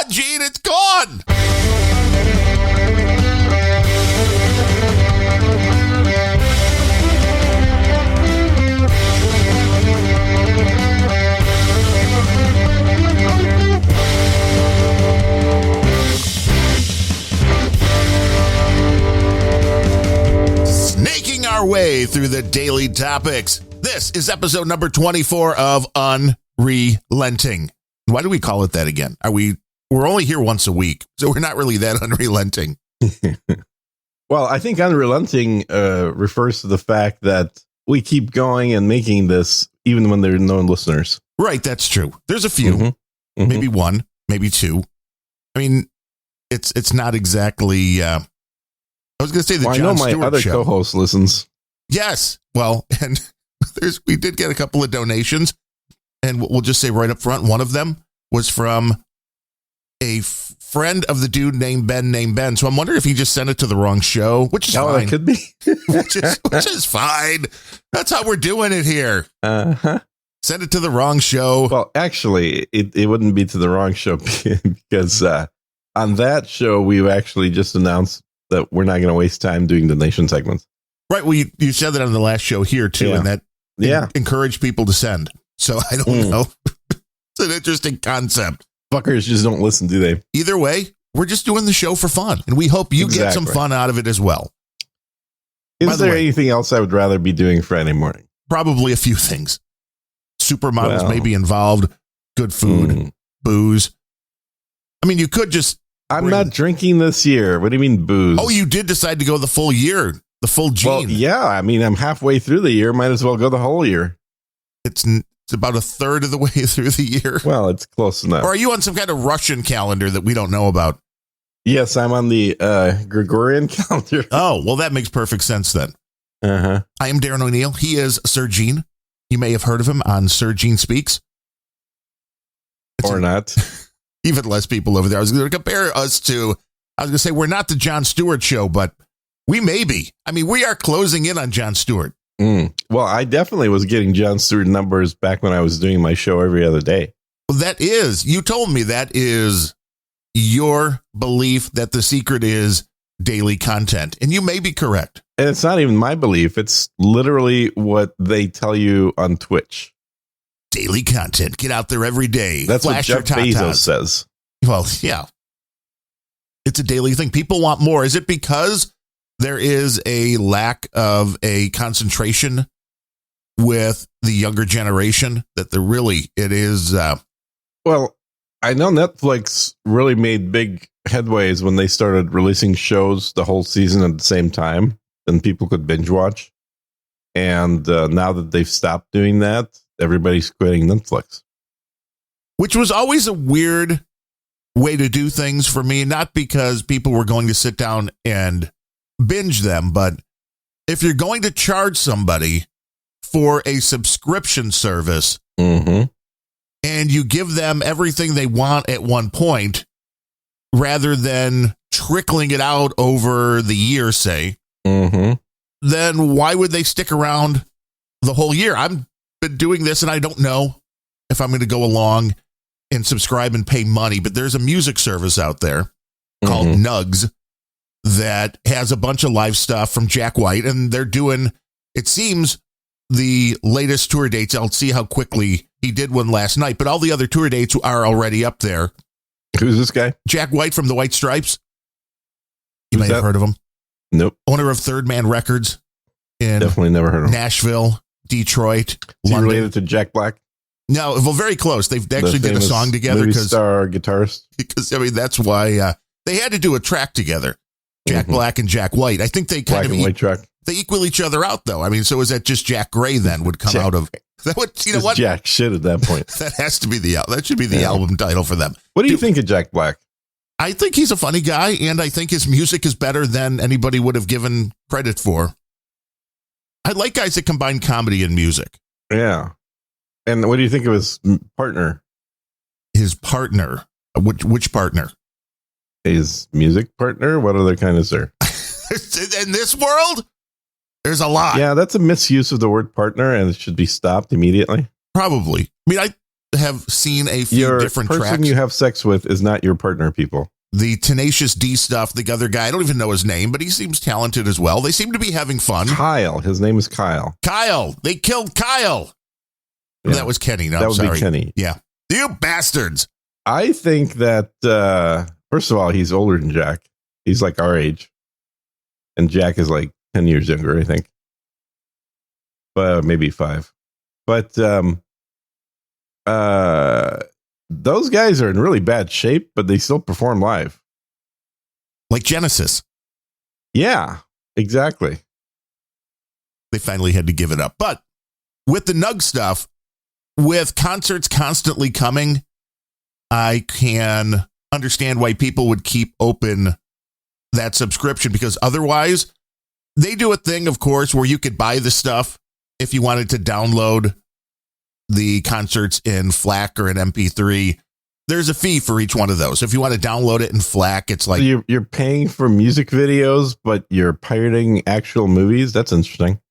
gone, Gene. It's gone. Snaking our way through the daily topics. This is episode number 24 of Unrelenting. Why do we call it that again? We're only here once a week, so we're not really that unrelenting. Well, I think unrelenting refers to the fact that we keep going and making this even when there are no listeners. Right, that's true. There's a few, maybe one, maybe two. I mean, it's not exactly. I was going to say the Jon Stewart show. I know my other co-host listens. Yes, well, and we did get a couple of donations, and we'll just say right up front, one of them was from a friend of the dude named Ben. So I'm wondering if he just sent it to the wrong show, which is fine. It could be. which is fine. That's how we're doing it here. Uh-huh. Send it to the wrong show. Well, actually, it wouldn't be to the wrong show because on that show, we've actually just announced that we're not going to waste time doing donation segments. Right. Well, you said that on the last show here, too, and that encouraged people to send. So I don't know. It's an interesting concept. Fuckers just don't listen, do they? Either way, we're just doing the show for fun, and we hope you get some fun out of it as well. Is there anything else I would rather be doing Friday morning? Probably a few things. Supermodels may be involved, good food, booze. I mean, you could just... I'm not drinking this year. What do you mean booze? Oh, you did decide to go the full year, the full Gene. Well, yeah, I mean, I'm halfway through the year. Might as well go the whole year. It's about a third of the way through the year. Well, it's close enough. Or are you on some kind of Russian calendar that we don't know about? Yes, I'm on the Gregorian calendar. Oh, well, that makes perfect sense then. Uh-huh. I am Darren O'Neill. He is Sir Gene. You may have heard of him on Sir Gene Speaks. Or not. Even less people over there. I was going to compare us to, I was going to say, we're not the Jon Stewart show, but we may be. I mean, we are closing in on Jon Stewart. Well, I definitely was getting Jon Stewart numbers back when I was doing my show every other day. Well, you told me that is your belief that the secret is daily content, and you may be correct. And it's not even my belief. It's literally what they tell you on Twitch. Daily content. Get out there every day. That's what Jeff Bezos says. Well, yeah. It's a daily thing. People want more. Is it because there is a lack of a concentration with the younger generation that it is? Well, I know Netflix really made big headways when they started releasing shows the whole season at the same time, and people could binge watch. And now that they've stopped doing that, everybody's quitting Netflix. Which was always a weird way to do things for me, not because people were going to sit down and binge them, but if you're going to charge somebody for a subscription service and you give them everything they want at one point, rather than trickling it out over the year, say, then why would they stick around the whole year? I've been doing this and I don't know if I'm going to go along and subscribe and pay money, but there's a music service out there called Nugs that has a bunch of live stuff from Jack White, and they're doing, it seems, the latest tour dates. I'll see how quickly he did one last night, but all the other tour dates are already up there. Who's this guy? Jack White from the White Stripes. You may have heard of him. Nope. Owner of Third Man Records in definitely never heard of him. Nashville, Detroit, Is he related to Jack Black? No, well, very close. They've actually did a song together because guitarist. Because I mean, that's why they had to do a track together. Jack Black and Jack White. I think they kind of white track. They equal each other out, though. I mean, so is that just Jack Gray then would come out of that? What you know? What Jack shit at that point? That has to be that should be the album title for them. What do you think of Jack Black? I think he's a funny guy, and I think his music is better than anybody would have given credit for. I like guys that combine comedy and music. Yeah. And what do you think of his partner? His partner? Which partner? His music partner? What other kind is there? In this world, there's a lot. Yeah, that's a misuse of the word partner, and it should be stopped immediately. Probably. I mean, have seen a few Your different person tracks. you have sex with is not your partner, people. The Tenacious D stuff, the other guy, I don't even know his name, but he seems talented as well. They seem to be having fun. Kyle. His name is Kyle. Kyle. They killed Kyle. Yeah. That was Kenny. No, that would sorry. be Kenny. Yeah. You bastards. I think that, first of all, he's older than Jack. He's like our age. And Jack is like 10 years younger, I think. But maybe 5. But those guys are in really bad shape, but they still perform live. Like Genesis. Yeah, exactly. They finally had to give it up. But with the Nug stuff, with concerts constantly coming, I can understand why people would keep open that subscription, because otherwise they do a thing, of course, where you could buy the stuff if you wanted to download the concerts in FLAC or an MP3. There's a fee for each one of those. If you want to download it in FLAC, it's like you're paying for music videos, but you're pirating actual movies. That's interesting.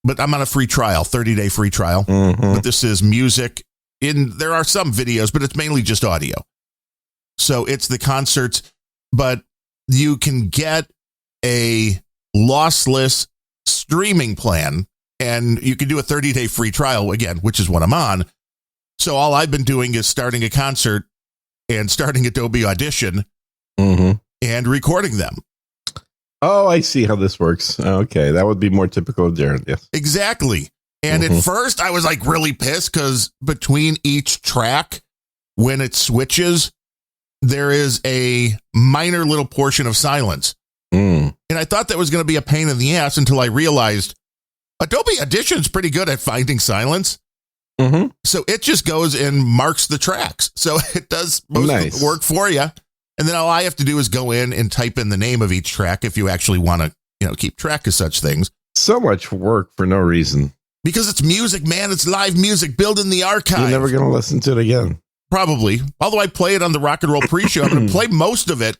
But I'm on a free trial, 30-day free trial. Mm-hmm. But this is music. There are some videos, but it's mainly just audio. So it's the concerts, but you can get a lossless streaming plan, and you can do a 30-day free trial again, which is what I'm on. So all I've been doing is starting a concert and starting Adobe Audition and recording them. Oh, I see how this works. Okay, that would be more typical of Jared, yes. Exactly. And at first I was like really pissed because between each track, when it switches, there is a minor little portion of silence. And I thought that was going to be a pain in the ass until I realized Adobe Audition is pretty good at finding silence. So it just goes and marks the tracks. So it does most of the work for you. And then all I have to do is go in and type in the name of each track if you actually want to, keep track of such things. So much work for no reason. Because it's music, man. It's live music built in the archive. You're never going to listen to it again. Probably. Although I play it on the Rock and Roll pre-show. I'm going to play most of it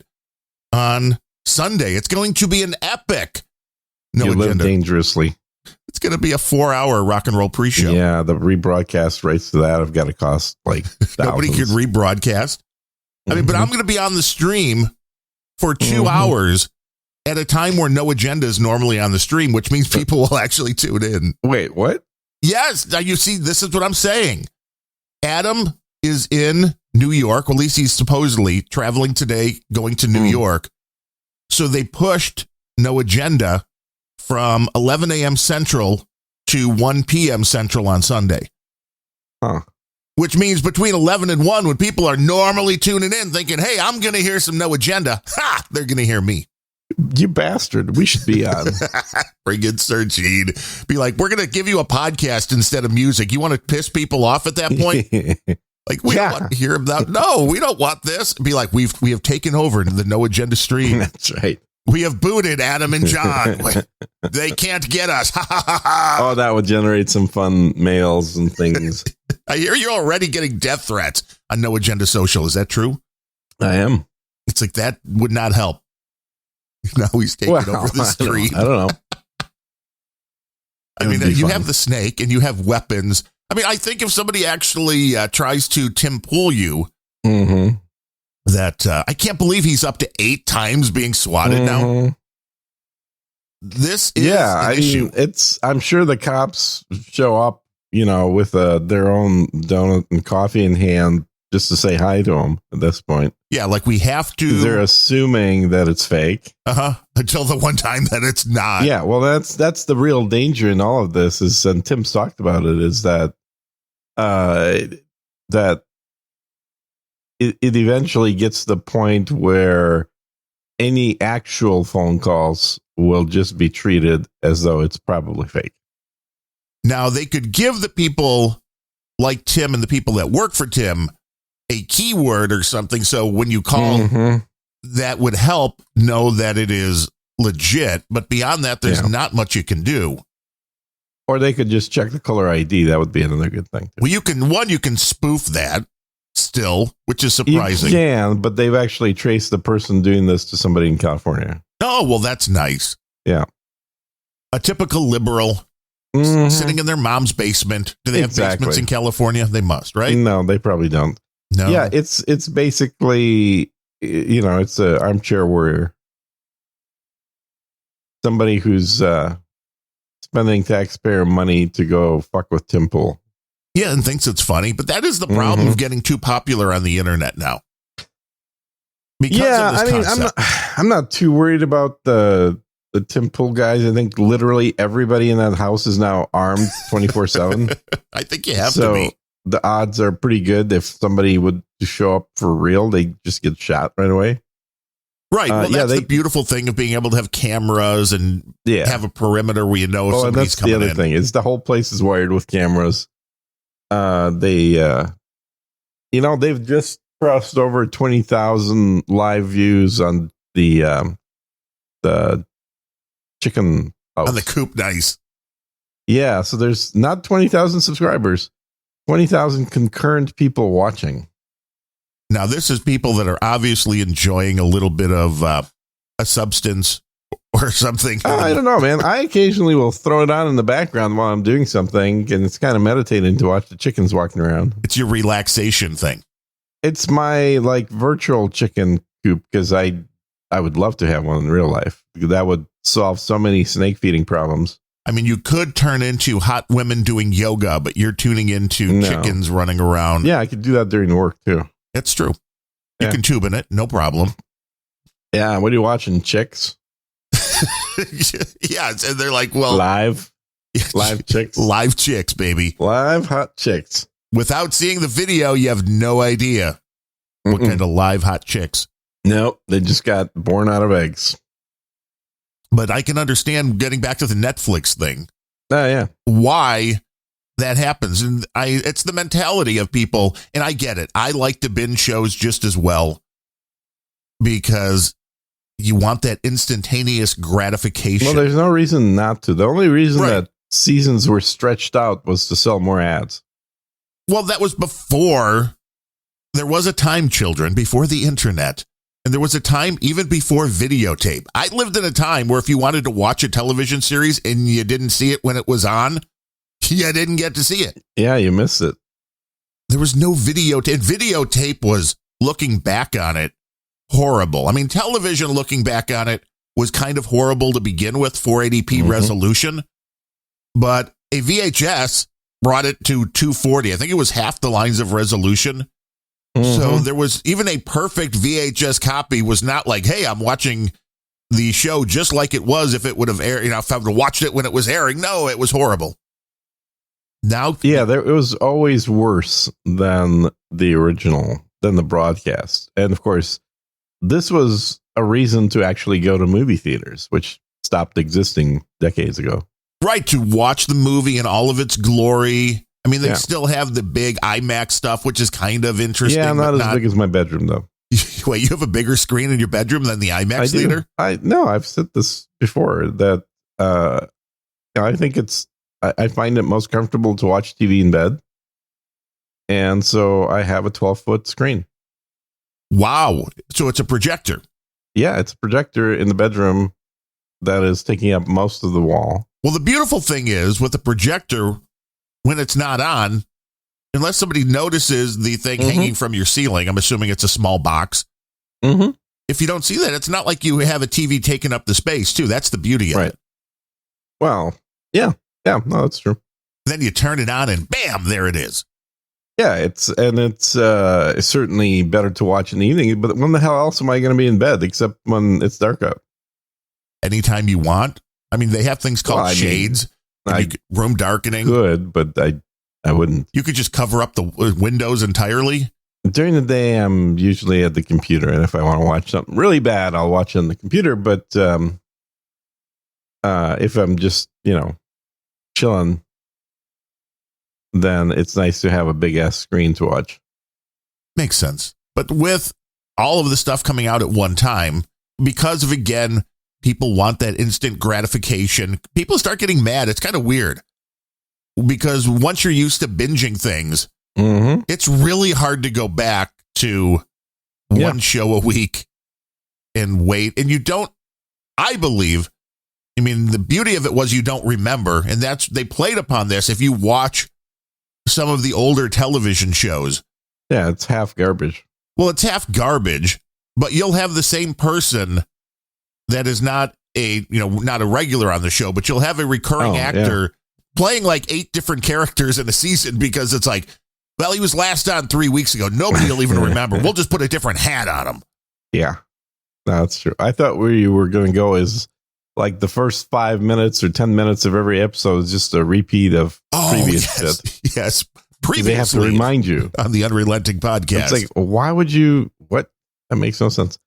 on Sunday. It's going to be an epic. No you agenda. Live dangerously. It's going to be a 4-hour Rock and Roll pre-show. Yeah, the rebroadcast rights to that have got to cost like thousands. Nobody could rebroadcast. I mean, but I'm going to be on the stream for 2 hours at a time where No Agenda is normally on the stream, which means people will actually tune in. Wait, what? Yes. Now, you see, this is what I'm saying. Adam is in New York. Well, at least he's supposedly traveling today, going to New York. So they pushed No Agenda from 11 a.m. Central to 1 p.m. Central on Sunday. Which means between 11 and 1, when people are normally tuning in thinking, hey, I'm going to hear some No Agenda, they're going to hear me. You bastard. We should be on. Bring in Sergine. Be like, we're going to give you a podcast instead of music. You want to piss people off at that point? Like, we don't want to hear about. No, we don't want this. Be like, we have taken over the No Agenda stream. That's right. We have booted Adam and John. They can't get us. Oh, that would generate some fun mails and things. I hear you're already getting death threats on No Agenda Social. Is that true? I am. It's like that would not help. Now he's taking over the stream. I don't know. I mean, you have the snake and you have weapons. I mean, I think if somebody actually tries to Tim Pool you, that I can't believe he's up to 8 times being swatted now. This is an issue. I'm sure the cops show up, with their own donut and coffee in hand just to say hi to him at this point. Yeah, like we have to. They're assuming that it's fake. Until the one time that it's not. Yeah, well, that's the real danger in all of this is, and Tim's talked about it, is that that it eventually gets to the point where any actual phone calls will just be treated as though it's probably fake. Now, they could give the people like Tim and the people that work for Tim a keyword or something. So when you call, that would help know that it is legit. But beyond that, there's not much you can do. Or they could just check the caller ID. That would be another good thing. Well, you can spoof that still, which is surprising. You can, but they've actually traced the person doing this to somebody in California. Oh, well, that's nice. Yeah. A typical liberal sitting in their mom's basement. Do they have basements in California? They must, right? No, they probably don't. No. Yeah, it's basically, it's an armchair warrior. Somebody who's spending taxpayer money to go fuck with Tim Pool. Yeah, and thinks it's funny, but that is the problem of getting too popular on the internet now. Because of this concept. I'm not too worried about the Tim Pool guys. I think literally everybody in that house is now armed 24/7. I think you have to be. The odds are pretty good. If somebody would show up for real, they just get shot right away. Right. Well, that's the beautiful thing of being able to have cameras and have a perimeter where you know if somebody's coming in. That's the other thing. Is the whole place is wired with cameras. They've just crossed over 20,000 live views on the chicken house. On the coop, nice. Yeah, so there's not 20,000 subscribers, 20,000 concurrent people watching. Now, this is people that are obviously enjoying a little bit of a substance or something. I don't know, man. I occasionally will throw it on in the background while I'm doing something, and it's kind of meditating to watch the chickens walking around. It's your relaxation thing. It's my virtual chicken coop, because I would love to have one in real life. That would solve so many snake feeding problems. I mean, you could turn into hot women doing yoga, but you're tuning into chickens running around. Yeah, I could do that during work too. It's true. You can tube in it, no problem. Yeah, what are you watching, chicks? Yeah, and they're like, well, live chicks, live chicks, baby, live hot chicks. Without seeing the video, you have no idea what kind of live hot chicks. Nope, they just got born out of eggs. But I can understand, getting back to the Netflix thing. Oh yeah, why that happens, and it's the mentality of people, and I get it. I like to binge shows just as well because you want that instantaneous gratification. Well, there's no reason not to. The only reason that seasons were stretched out was to sell more ads. Well, that was before. There was a time, children, before the internet. And there was a time even before videotape. I lived in a time where if you wanted to watch a television series and you didn't see it when it was on, you didn't get to see it. Yeah, you missed it. There was no videotape. Videotape was, looking back on it, horrible. I mean, television, looking back on it, was kind of horrible to begin with, 480p resolution. But a VHS brought it to 240. I think it was half the lines of resolution. So there was even a perfect VHS copy was not like, hey, I'm watching the show just like it was if it would have aired, if I would have watched it when it was airing. No, it was horrible. Now, it was always worse than the original, than the broadcast. And of course, this was a reason to actually go to movie theaters, which stopped existing decades ago. Right, to watch the movie in all of its glory. I mean, they still have the big IMAX stuff, which is kind of interesting. Yeah, not as big as my bedroom, though. Wait, you have a bigger screen in your bedroom than the IMAX theater? No, I've said this before, that I think I find it most comfortable to watch TV in bed. And so I have a 12-foot screen. Wow. So it's a projector. Yeah, it's a projector in the bedroom that is taking up most of the wall. Well, the beautiful thing is with the projector, when it's not on, unless somebody notices the thing hanging from your ceiling, I'm assuming it's a small box. If you don't see that, it's not like you have a TV taking up the space, too. That's the beauty of it. Well, yeah, no, that's true. Then you turn it on and bam, there it is. Yeah, it's certainly better to watch in the evening, but when the hell else am I going to be in bed except when it's dark out? Anytime you want. I mean, they have things called shades. Room darkening. Good, but I wouldn't. You could just cover up the windows entirely. During the day, I'm usually at the computer, and if I want to watch something really bad, I'll watch it on the computer. But if I'm just, chilling, then it's nice to have a big ass screen to watch. Makes sense. But with all of the stuff coming out at one time, because of, again, people want that instant gratification. People start getting mad. It's kind of weird because once you're used to binging things, it's really hard to go back to one show a week and wait. And you don't, I believe, I mean, the beauty of it was you don't remember, and they played upon this. If you watch some of the older television shows. Yeah, it's half garbage. Well, it's half garbage, but you'll have the same person that is not not a regular on the show, but you'll have a recurring actor playing like 8 different characters in a season because it's like, well, he was last on 3 weeks ago. Nobody will even remember. We'll just put a different hat on him. Yeah, no, that's true. I thought where you were going to go is like the first 5 minutes or 10 minutes of every episode is just a repeat of previous shit. Yes. Previously, they have to remind you on the Unrelenting podcast. It's like, why would you? What? That makes no sense.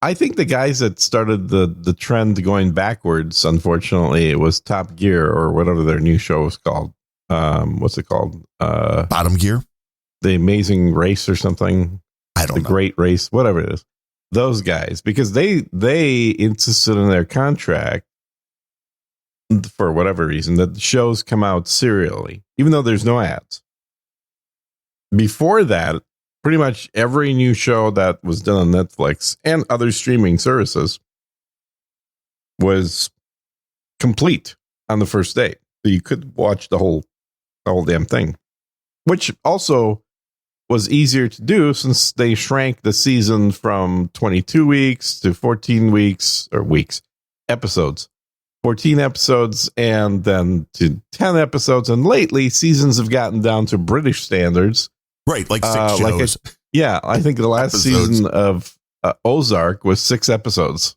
I think the guys that started the trend going backwards, unfortunately, it was Top Gear or whatever their new show is called. What's it called? Bottom Gear? The Amazing Race or something. I don't know. The Great Race, whatever it is. Those guys, because they insisted in their contract for whatever reason that the shows come out serially, even though there's no ads. Before that, pretty much every new show that was done on Netflix and other streaming services was complete on the first day. So you could watch the whole damn thing, which also was easier to do since they shrank the season from 22 weeks to 14 weeks or episodes, 14 episodes, and then to 10 episodes. And lately seasons have gotten down to British standards. Right, like 6 shows. I think the last season of Ozark was 6 episodes.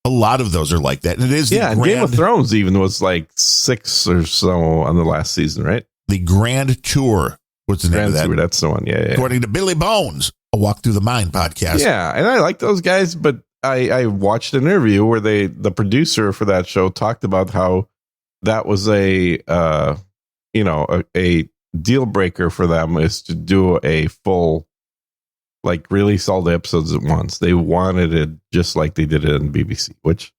A lot of those are like that. And it is and Game of Thrones even was like 6 or so on the last season, right? The Grand Tour was the name of that. Tour, that's the one, yeah. According to Billy Bones, a Walk Through the Mind podcast. Yeah, and I like those guys, but I watched an interview where the producer for that show talked about how that was a deal breaker for them is to do a full, like, release all the episodes at once. They wanted it just like they did it in BBC, which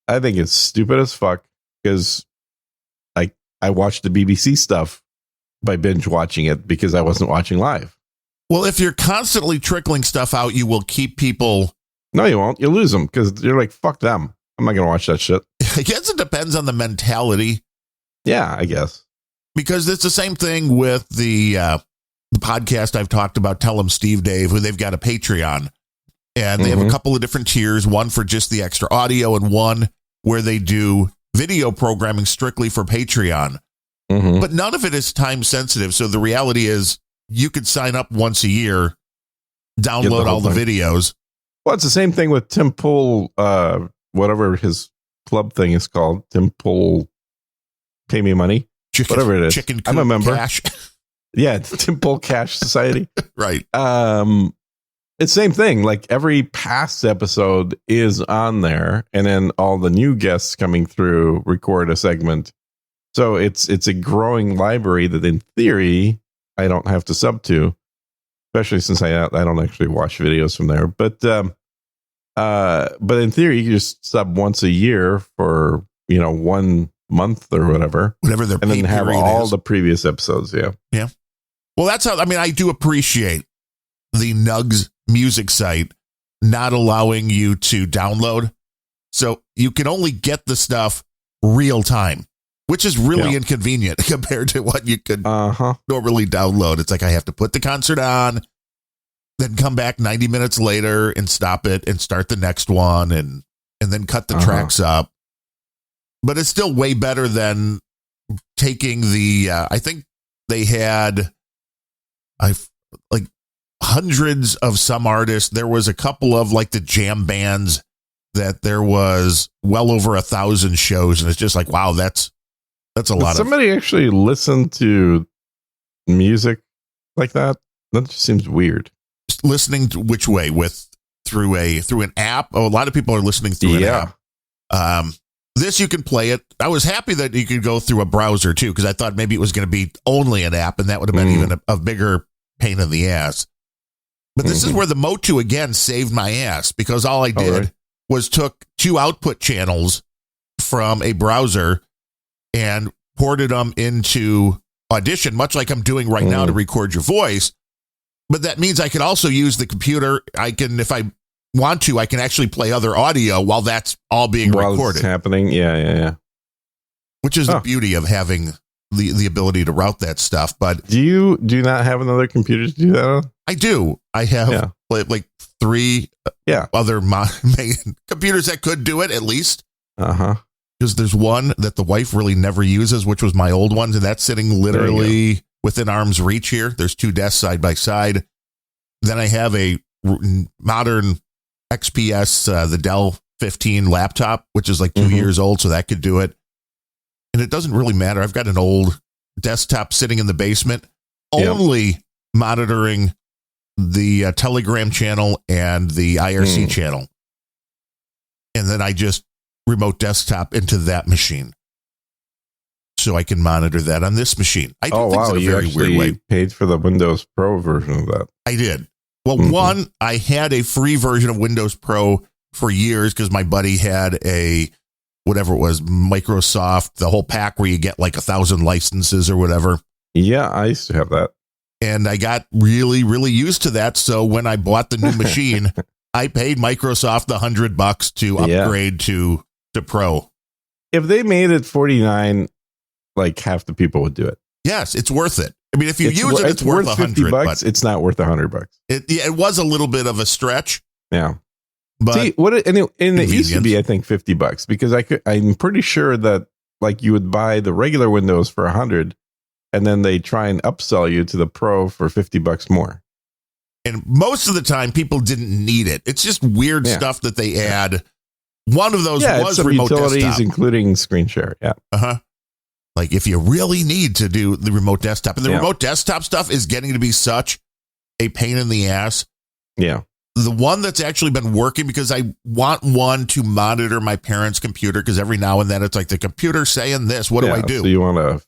I think is stupid as fuck because I watched the BBC stuff by binge watching it because I wasn't watching live. Well, if you're constantly trickling stuff out, you will keep people. No, you won't. You lose them because you're like, fuck them. I'm not going to watch that shit. I guess it depends on the mentality. Yeah, I guess. Because it's the same thing with the podcast I've talked about, Tell 'em Steve Dave, who they've got a Patreon. And they have a couple of different tiers, one for just the extra audio and one where they do video programming strictly for Patreon. But none of it is time sensitive. So the reality is you could sign up once a year, download all the videos. Well, it's the same thing with Tim Pool, whatever his club thing is called. Tim Pool, Pay Me Money. Whatever it is. Chicken I'm a member. Cash. Yeah, Tim Pool Cash Society. Right. It's same thing. Like every past episode is on there, and then all the new guests coming through record a segment. So it's a growing library that, in theory, I don't have to sub to, especially since I don't actually watch videos from there. But in theory, you can just sub once a year for 1 month or whatever their and then have all the previous episodes. Yeah. Well, that's how. I mean, I do appreciate the Nugs music site not allowing you to download, so you can only get the stuff real time, which is really inconvenient compared to what you could normally download. It's like I have to put the concert on, then come back 90 minutes later and stop it and start the next one and then cut the tracks up. But it's still way better than taking the, I think they had like hundreds of some artists. There was a couple of like the jam bands that there was well over 1,000 shows. And it's just like, wow, that's a lot. Somebody actually listened to music like that? That just seems weird. Listening to which way? Through an app? Oh, a lot of people are listening through an app. This you can play it. I was happy that you could go through a browser too, because I thought maybe it was going to be only an app, and that would have been even a bigger pain in the ass. But this is where the Motu again saved my ass, because all I did was took 2 output channels from a browser and ported them into Audition, much like I'm doing right now to record your voice. But that means I could also use the computer. I can, if I want to, I can actually play other audio while that's all being recorded. It's happening. Yeah. Which is the beauty of having the ability to route that stuff. But do you not have another computer to do that on? I do. I have like 3 other main computers that could do it at least. Because there's one that the wife really never uses, which was my old one, and that's sitting literally within arm's reach here. There's 2 desks side by side. Then I have a modern XPS, the Dell 15 laptop, which is like 2 years old, so that could do it. And it doesn't really matter. I've got an old desktop sitting in the basement, only monitoring the Telegram channel and the IRC channel. And then I just remote desktop into that machine, so I can monitor that on this machine. I do things in a very weird way. Paid for the Windows Pro version of that. I did. Well, one, I had a free version of Windows Pro for years because my buddy had a, whatever it was, Microsoft, the whole pack where you get like 1,000 licenses or whatever. Yeah, I used to have that. And I got really, really used to that. So when I bought the new machine, I paid Microsoft the $100 to upgrade to Pro. If they made it 49, like half the people would do it. Yes, it's worth it. I mean, if you use it, it's worth $100. But it's not worth $100. It was a little bit of a stretch. Yeah. But see, it used to be, I think, $50 because I'm pretty sure that like you would buy the regular Windows for $100 and then they try and upsell you to the Pro for $50 more. And most of the time, people didn't need it. It's just weird stuff that they add. One of those was some remote utilities, desktop, including screen share. Yeah. Like if you really need to do the remote desktop, and the remote desktop stuff is getting to be such a pain in the ass. Yeah. The one that's actually been working, because I want one to monitor my parents' computer, because every now and then it's like the computer saying this. What do I do? So you want to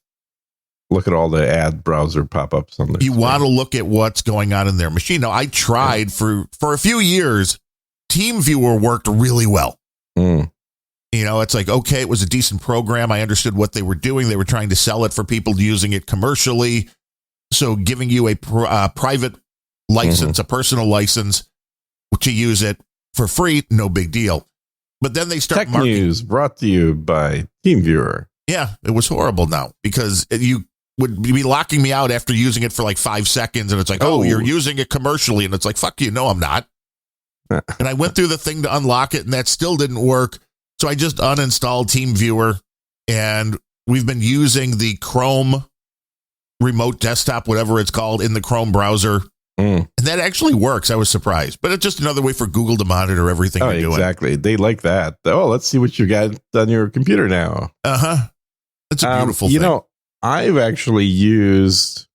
look at all the ad browser pop-ups on there. You want to look at what's going on in their machine. Now, I tried for a few years. TeamViewer worked really well. You know, it's like, okay, it was a decent program. I understood what they were doing. They were trying to sell it for people using it commercially. So giving you a private license, a personal license to use it for free, no big deal. But then they start Tech News brought to you by TeamViewer. Yeah, it was horrible now because you would be locking me out after using it for like 5 seconds. And it's like, oh, you're using it commercially. And it's like, fuck you. No, I'm not. And I went through the thing to unlock it and that still didn't work. So I just uninstalled TeamViewer and we've been using the Chrome remote desktop, whatever it's called, in the Chrome browser. And that actually works. I was surprised, but it's just another way for Google to monitor everything you're doing. Exactly. They like that. Oh, let's see what you got on your computer now. It's a beautiful thing. You know, I've actually used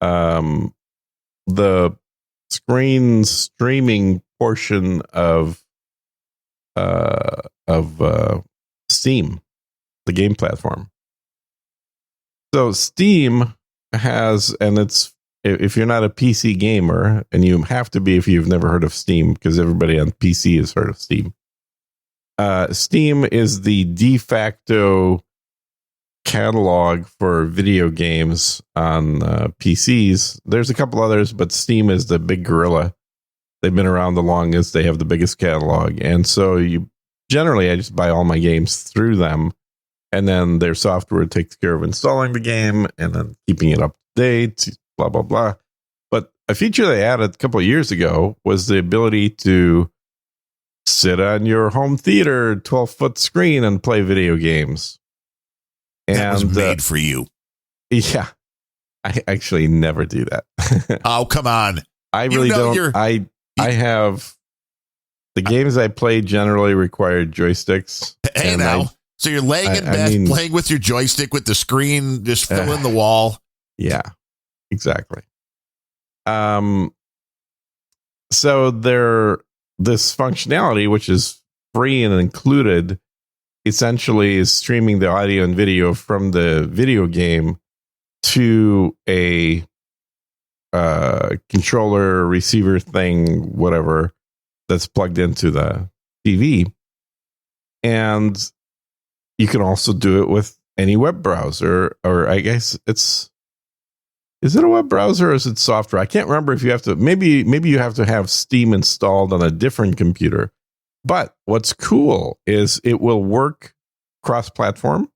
the screen streaming portion of Steam, the game platform. So Steam has, and it's, if you're not a PC gamer, and you have to be if you've never heard of Steam, because everybody on PC has heard of Steam. Steam is the de facto catalog for video games on PCs. There's a couple others, but Steam is the big gorilla. They've been around the longest. They have the biggest catalog. And so I just buy all my games through them. And then their software takes care of installing the game and then keeping it up to date, blah, blah, blah. But a feature they added a couple of years ago was the ability to sit on your home theater 12-foot screen and play video games. And that was made for you. Yeah. I actually never do that. Oh, come on. I really don't. I have the games I play generally require joysticks. Hey, now. So you're laying in bed playing with your joystick with the screen just filling the wall. Yeah, exactly. So this functionality, which is free and included, essentially is streaming the audio and video from the video game to a controller, receiver thing, whatever, that's plugged into the TV. And you can also do it with any web browser, or I guess it's Is it a web browser or is it software? I can't remember if you have to. Maybe you have to have Steam installed on a different computer. But what's cool is it will work cross-platform.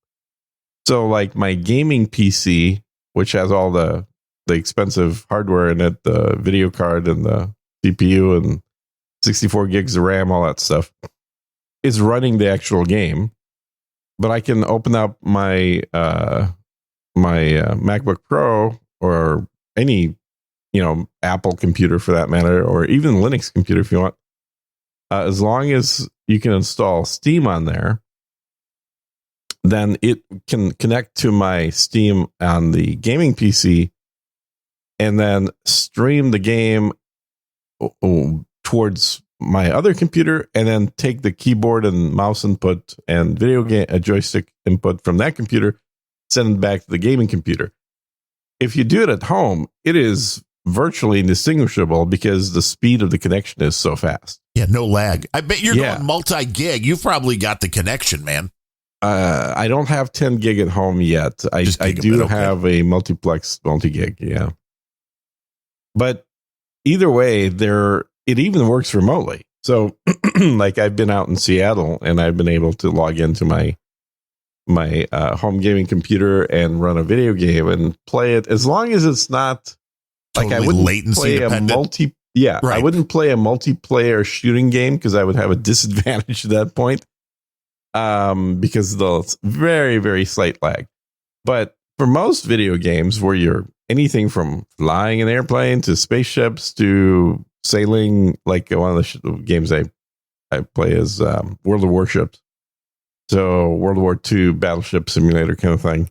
So, like my gaming PC, which has all the expensive hardware in it, the video card and the CPU and 64 gigs of RAM, all that stuff, is running the actual game. But I can open up my MacBook Pro or any, Apple computer for that matter, or even Linux computer if you want. As long as you can install Steam on there, then it can connect to my Steam on the gaming PC and then stream the game towards my other computer and then take the keyboard and mouse input and video game joystick input from that computer, send it back to the gaming computer. If you do it at home, it is virtually indistinguishable because the speed of the connection is so fast. Yeah, no lag. I bet you're going multi-gig. You've probably got the connection, man. I don't have 10 gig at home yet. I do have a multiplex multi-gig, yeah. But either way, it even works remotely. So, like I've been out in Seattle and I've been able to log into my home gaming computer and run a video game and play it as long as it's not totally like I wouldn't latency play dependent. I wouldn't play a multiplayer shooting game because I would have a disadvantage at that point. Because of the very, very slight lag. But for most video games where you're anything from flying an airplane to spaceships to sailing, like one of the games I play is World of Warships. So World War II battleship simulator kind of thing.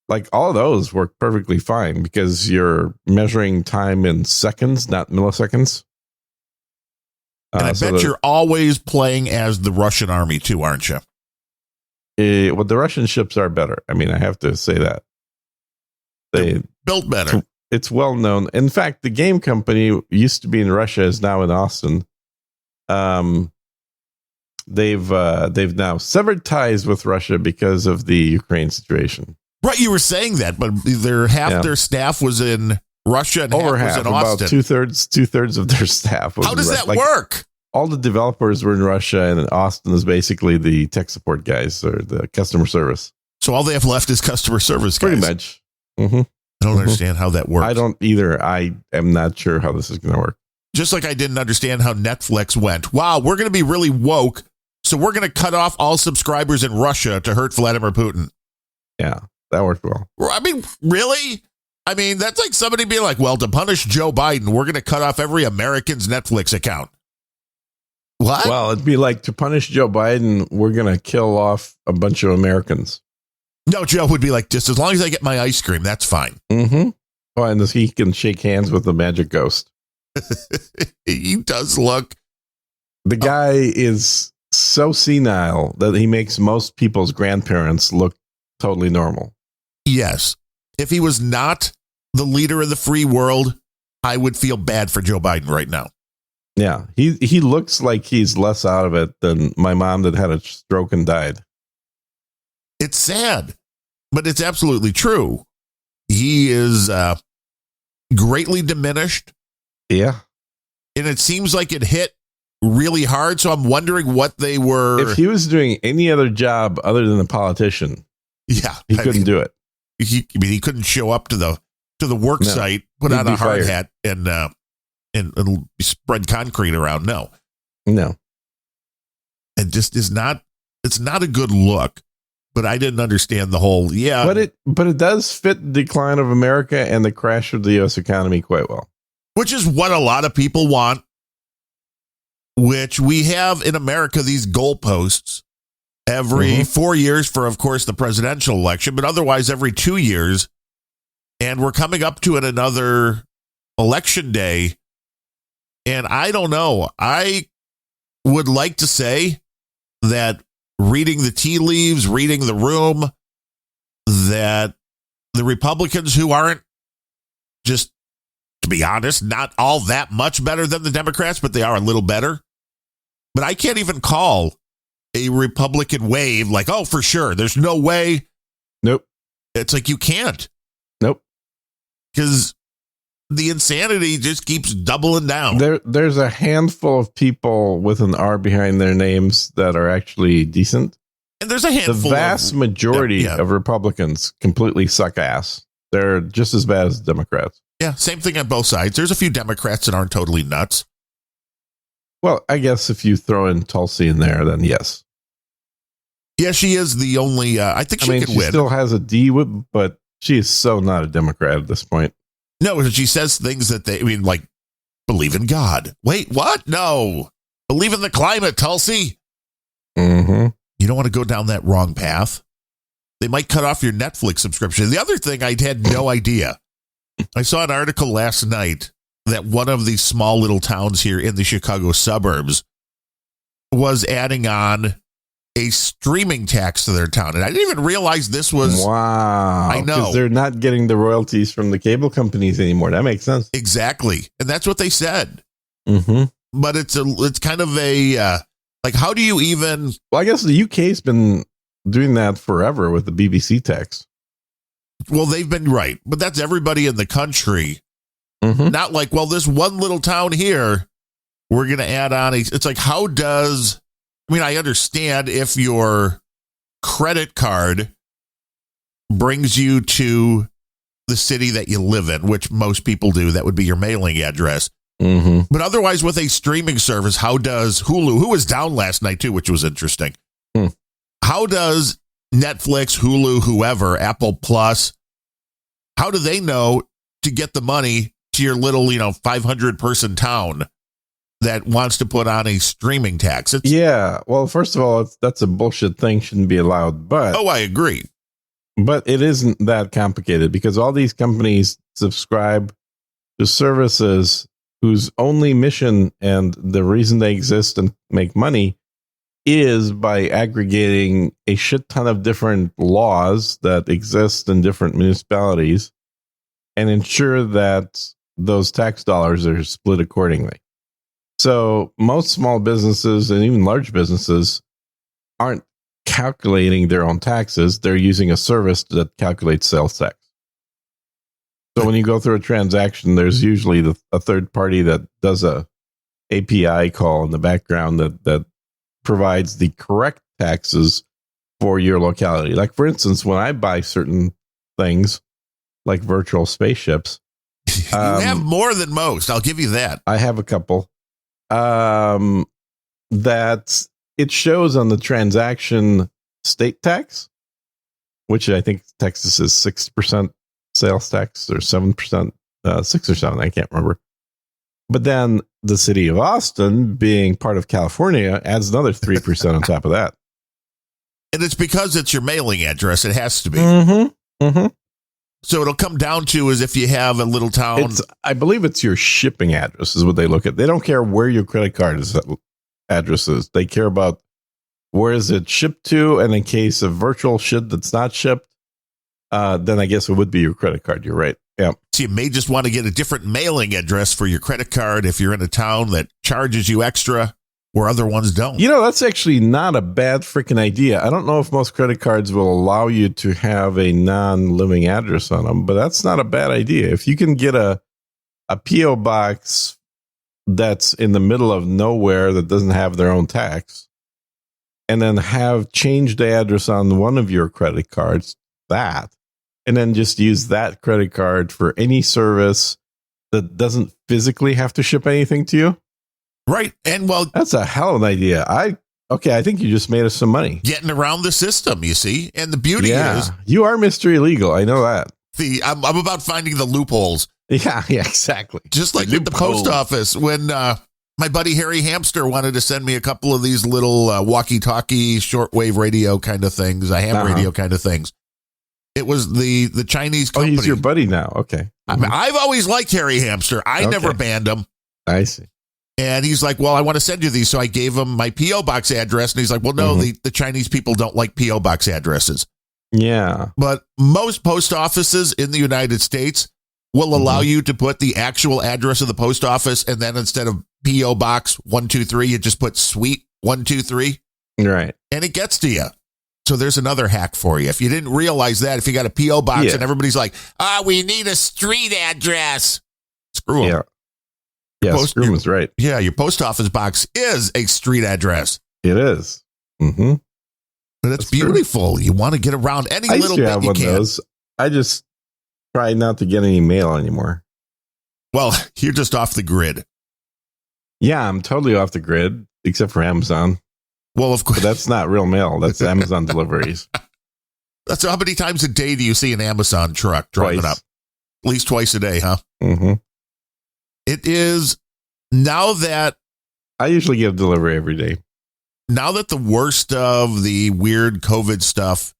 Like all of those work perfectly fine because you're measuring time in seconds, not milliseconds. And I bet you're always playing as the Russian army too, aren't you? Well, the Russian ships are better. I mean, I have to say that. They built better. It's well known. In fact, the game company used to be in Russia, is now in Austin. They've now severed ties with Russia because of the Ukraine situation. Right, you were saying that, but their staff was in Russia and over half was in Austin. About two thirds of their staff. How does that work? All the developers were in Russia, and Austin is basically the tech support guys or the customer service. So all they have left is customer service guys. Pretty much. Mm-hmm. I don't understand how that works. I don't either. I am not sure how this is going to work. Just like I didn't understand how Netflix went. Wow, we're going to be really woke, so we're going to cut off all subscribers in Russia to hurt Vladimir Putin. Yeah, that worked well. I mean, really? I mean, that's like somebody being like, well, to punish Joe Biden, we're going to cut off every American's Netflix account. What? Well, it'd be like to punish Joe Biden, we're going to kill off a bunch of Americans. No, Joe would be like, just as long as I get my ice cream, that's fine. Mm-hmm. Oh, and he can shake hands with the magic ghost. He does look. The guy is so senile that he makes most people's grandparents look totally normal. Yes. If he was not the leader of the free world, I would feel bad for Joe Biden right now. Yeah, he looks like he's less out of it than my mom that had a stroke and died. It's sad, but it's absolutely true. He is greatly diminished. Yeah. And it seems like it hit really hard. So I'm wondering what they were. If he was doing any other job other than a politician, he couldn't do it. He couldn't show up to the work site, put on a hard hat and spread concrete around. No. It just is not. It's not a good look. But I didn't understand the whole. Yeah. But it does fit the decline of America and the crash of the U.S. economy quite well. Which is what a lot of people want. Which we have in America, these goalposts every 4 years for, of course, the presidential election, but otherwise every 2 years. And we're coming up to another election day. And I don't know. I would like to say that reading the tea leaves, reading the room, that the Republicans, who aren't, just to be honest, not all that much better than the Democrats, but they are a little better. But I can't even call a Republican wave like, oh, for sure. There's no way. Nope. It's like you can't. Nope. because the insanity just keeps doubling down. There's a handful of people with an R behind their names that are actually decent. And there's a handful. The vast majority of Republicans completely suck ass. They're just as bad as Democrats. Yeah, same thing on both sides. There's a few Democrats that aren't totally nuts. Well, I guess if you throw in Tulsi in there, then yes. Yeah, she is the only. I think she can win. She still has a D, but she is so not a Democrat at this point. No, she says things that like, believe in God. Wait, what? No. Believe in the climate, Tulsi. Mm-hmm. You don't want to go down that wrong path. They might cut off your Netflix subscription. The other thing, I had no idea. I saw an article last night that one of these small little towns here in the Chicago suburbs was adding on a streaming tax to their town. And I didn't even realize this was... Wow. I know. Because they're not getting the royalties from the cable companies anymore. That makes sense. Exactly. And that's what they said. Mm-hmm. But it's kind of a... like, how do you even... Well, I guess the UK's been doing that forever with the BBC tax. Well, they've been right. But that's everybody in the country. Mm-hmm. Not like, well, this one little town here, we're going to add on. It's like, how does... I mean, I understand if your credit card brings you to the city that you live in, which most people do, that would be your mailing address. Mm-hmm. But otherwise, with a streaming service, how does Hulu, who was down last night too, which was interesting. How does Netflix, Hulu, whoever, Apple Plus, how do they know to get the money to your little, 500 person town that wants to put on a streaming tax? Yeah. Well, first of all, that's a bullshit thing. Shouldn't be allowed. But I agree. But it isn't that complicated because all these companies subscribe to services whose only mission and the reason they exist and make money is by aggregating a shit ton of different laws that exist in different municipalities and ensure that those tax dollars are split accordingly. So most small businesses and even large businesses aren't calculating their own taxes. They're using a service that calculates sales tax. So when you go through a transaction, there's usually a third party that does a API call in the background that provides the correct taxes for your locality. Like, for instance, when I buy certain things like virtual spaceships, you have more than most. I'll give you that. I have a couple. That it shows on the transaction state tax, which I think Texas is 6% sales tax or 7%, 6 or 7, I can't remember. But then the city of Austin, being part of California, adds another 3% on top of that. And it's because it's your mailing address. It has to be. Mm-hmm. Mm-hmm. So it'll come down to is if you have a little town. I believe it's your shipping address is what they look at. They don't care where your credit card address is. They care about where is it shipped to. And in case of virtual shit that's not shipped, then I guess it would be your credit card. You're right. Yeah. So you may just want to get a different mailing address for your credit card if you're in a town that charges you extra where other ones don't. That's actually not a bad freaking idea. I don't know if most credit cards will allow you to have a non-living address on them, but that's not a bad idea. If you can get a P.O. box that's in the middle of nowhere that doesn't have their own tax, and then have changed the address on one of your credit cards, and then just use that credit card for any service that doesn't physically have to ship anything to you. Right. And well, that's a hell of an idea. I think you just made us some money. Getting around the system, you see. And the beauty is you are mystery legal. I know that. I'm about finding the loopholes. Yeah, exactly. Just like at the post office when my buddy Harry Hamster wanted to send me a couple of these little walkie-talkie shortwave radio kind of things, ham radio kind of things. It was the Chinese company. Oh, he's your buddy now. Okay. I mean, I've always liked Harry Hamster. I never banned him. I see. And he's like, well, I want to send you these. So I gave him my P.O. box address. And he's like, well, no, the Chinese people don't like P.O. box addresses. Yeah. But most post offices in the United States will allow you to put the actual address of the post office. And then instead of P.O. box 123, you just put suite 123. Right. And it gets to you. So there's another hack for you. If you didn't realize that, if you got a P.O. box and everybody's like, we need a street address. Screw them. Yeah, screw them is right. Yeah, your post office box is a street address. It is. Mm-hmm. But it's beautiful. True. You want to get around any little bit you can. Those. I just try not to get any mail anymore. Well, you're just off the grid. Yeah, I'm totally off the grid, except for Amazon. Well, of course. But that's not real mail. That's Amazon deliveries. That's how many times a day do you see an Amazon truck driving up? At least twice a day, huh? Mm-hmm. It is now that... I usually get a delivery every day. Now that the worst of the weird COVID stuff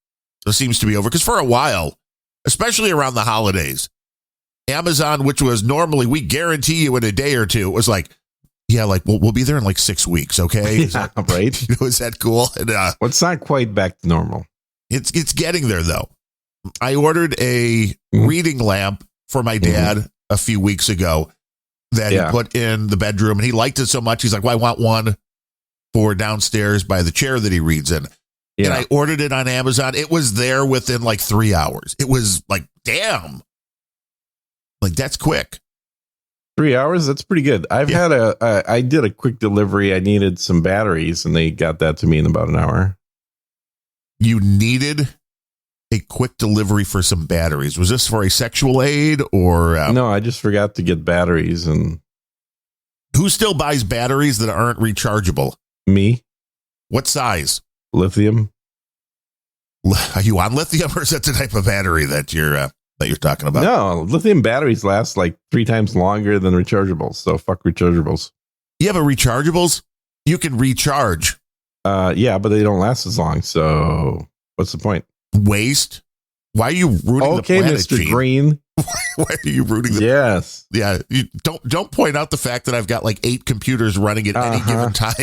seems to be over, because for a while, especially around the holidays, Amazon, which was normally, we guarantee you in a day or two, it was like, yeah, like we'll be there in like 6 weeks, okay? Yeah, right. Is that cool? And, well, it's not quite back to normal. It's getting there, though. I ordered a reading lamp for my dad a few weeks ago that he put in the bedroom, and he liked it so much. He's like, well, I want one for downstairs by the chair that he reads in. Yeah. And I ordered it on Amazon. It was there within like 3 hours. It was like, damn. Like, that's quick. 3 hours? That's pretty good. I did a quick delivery. I needed some batteries, and they got that to me in about an hour. You needed a quick delivery for some batteries. Was this for a sexual aid or? No, I just forgot to get batteries. And who still buys batteries that aren't rechargeable? Me. What size? Lithium. Are you on lithium, or is that the type of battery that you're talking about? No, lithium batteries last like 3 times longer than rechargeables. So fuck rechargeables. Yeah, but rechargeables, you can recharge. Yeah, but they don't last as long. So what's the point? Waste. Why are you rooting the planet, Mr. Gene? Green? Why are you rooting the? Yes. Yeah. You don't point out the fact that I've got like 8 computers running at any given time.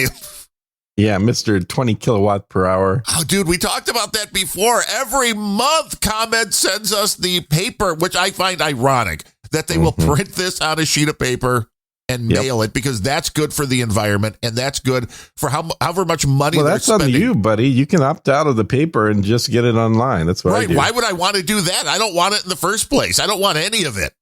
Yeah, Mr. 20 kilowatt per hour. Oh, dude, we talked about that before. Every month, ComEd sends us the paper, which I find ironic, that they will print this on a sheet of paper and mail it, because that's good for the environment, and that's good for however much money they're spending. That's on you, buddy. You can opt out of the paper and just get it online. That's what I do. Why would I want to do that? I don't want it in the first place. I don't want any of it.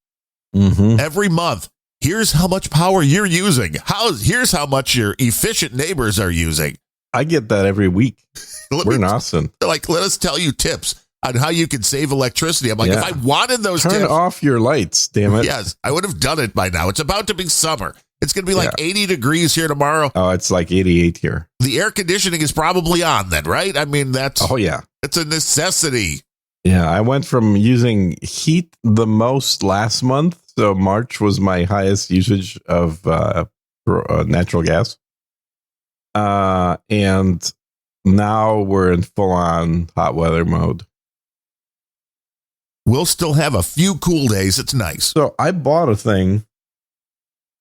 Every month. Here's how much power you're using. Here's how much your efficient neighbors are using. I get that every week. We're in Austin. Like, let us tell you tips on how you can save electricity. I'm like, if I wanted those tips. Turn off your lights, damn it. Yes, I would have done it by now. It's about to be summer. It's going to be like 80 degrees here tomorrow. Oh, it's like 88 here. The air conditioning is probably on then, right? I mean, it's a necessity. Yeah, I went from using heat the most last month. So March was my highest usage of natural gas. And now we're in full-on hot weather mode. We'll still have a few cool days. It's nice. So I bought a thing.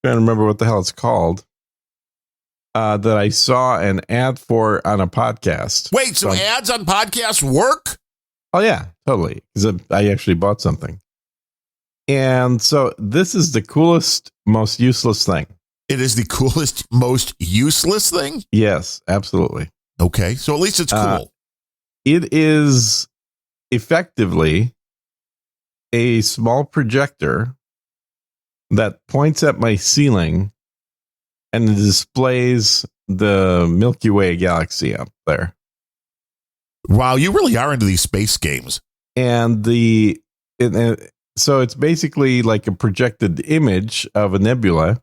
I can't remember what the hell it's called. That I saw an ad for on a podcast. Wait, so ads on podcasts work? Oh, yeah, totally. Because I actually bought something. And so this is the coolest, most useless thing. It is the coolest, most useless thing? Yes, absolutely. Okay, so at least it's cool. It is effectively a small projector that points at my ceiling and displays the Milky Way galaxy up there. Wow, you really are into these space games. And so it's basically like a projected image of a nebula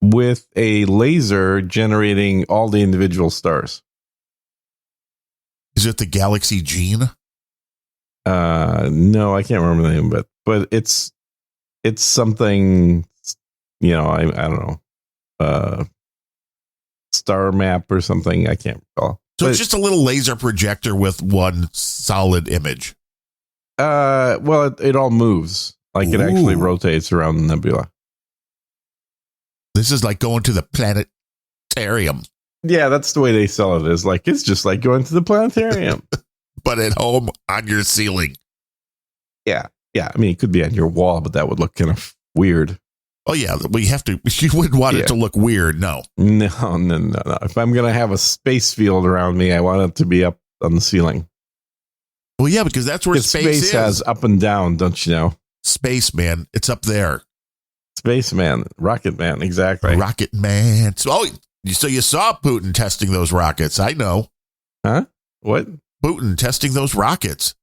with a laser generating all the individual stars. Is it the Galaxy Gene? No, I can't remember the name, but it's something, I don't know, star map or something. I can't recall. So it's just a little laser projector with one solid image. Well, it all moves. Like it actually rotates around the nebula. This is like going to the planetarium. Yeah, that's the way they sell it. Is like it's just like going to the planetarium, but at home on your ceiling. Yeah. I mean, it could be on your wall, but that would look kind of weird. Oh yeah, we have to. You wouldn't want it to look weird. No. If I'm gonna have a space field around me, I want it to be up on the ceiling. Well, yeah, because that's where space is. Has up and down, don't you know? Space, man. It's up there. Spaceman, Rocket Man, exactly. Rocket Man. So you saw Putin testing those rockets. I know. Huh? What? Putin testing those rockets.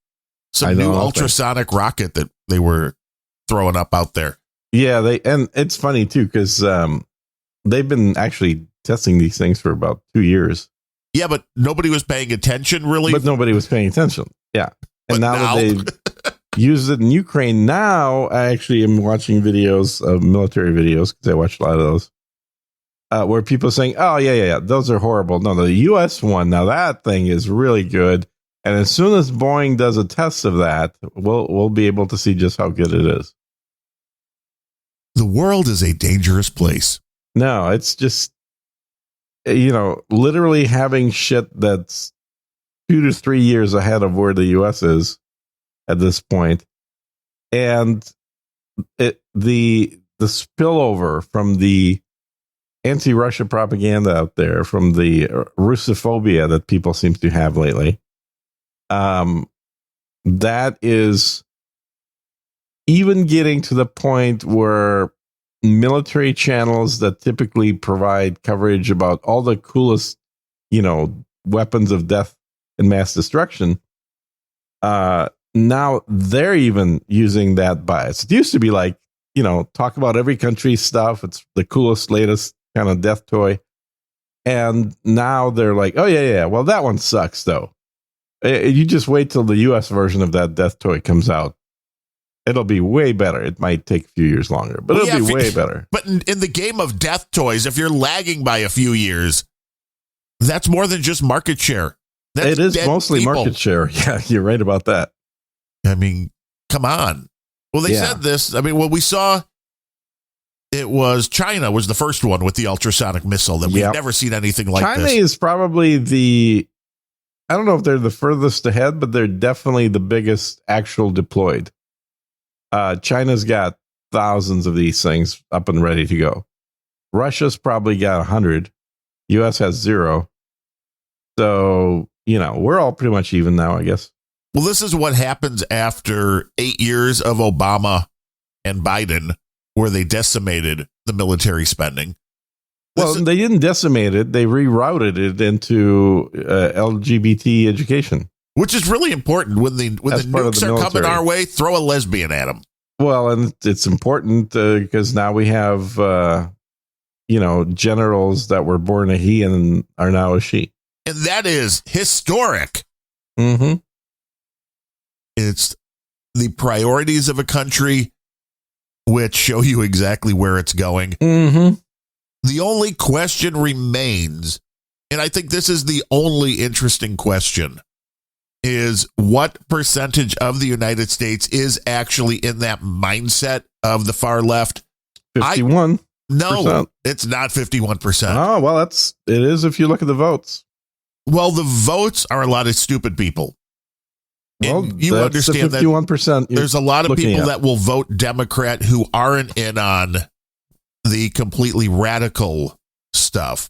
Some new ultrasonic rocket that they were throwing up out there. Yeah, and it's funny too because they've been actually testing these things for about 2 years. Yeah, but nobody was paying attention, really. But nobody was paying attention. Yeah, and now that they've used it in Ukraine, now I actually am watching videos of military videos because I watch a lot of those. Where people are saying, "Oh yeah, those are horrible." No, the U.S. one, now that thing is really good. And as soon as Boeing does a test of that, we'll be able to see just how good it is. The world is a dangerous place. No, it's just, literally having shit that's 2 to 3 years ahead of where the U.S. is at this point, and the spillover from the anti-Russia propaganda out there, from the Russophobia that people seem to have lately. That is even getting to the point where military channels that typically provide coverage about all the coolest, weapons of death and mass destruction, now they're even using that bias. It used to be like, talk about every country's stuff. It's the coolest, latest kind of death toy. And now they're like, oh, yeah. Well, that one sucks, though. You just wait till the U.S. version of that death toy comes out. It'll be way better. It might take a few years longer, but it'll be way better. But in the game of death toys, if you're lagging by a few years, that's more than just market share. It is mostly market share. Yeah, you're right about that. I mean, come on. Well, they said this. I mean, we saw it was China was the first one with the ultrasonic missile that we've never seen anything like this. China is probably I don't know if they're the furthest ahead, but they're definitely the biggest actual deployed. China's got thousands of these things up and ready to go. Russia's probably got 100. U.S. has 0. So, we're all pretty much even now, I guess. Well, this is what happens after 8 years of Obama and Biden, where they decimated the military spending. Well, they didn't decimate it. They rerouted it into LGBT education. Which is really important. When the nukes are coming our way, throw a lesbian at them. Well, and it's important because now we have, generals that were born a he and are now a she. And that is historic. Mm-hmm. It's the priorities of a country which show you exactly where it's going. Mm-hmm. The only question remains, and I think this is the only interesting question, is what percentage of the United States is actually in that mindset of the far left? 51%. No, it's not 51%. Oh, well, it is if you look at the votes. Well, the votes are a lot of stupid people. Well, you understand the 51%. There's a lot of people that will vote Democrat who aren't in on the completely radical stuff.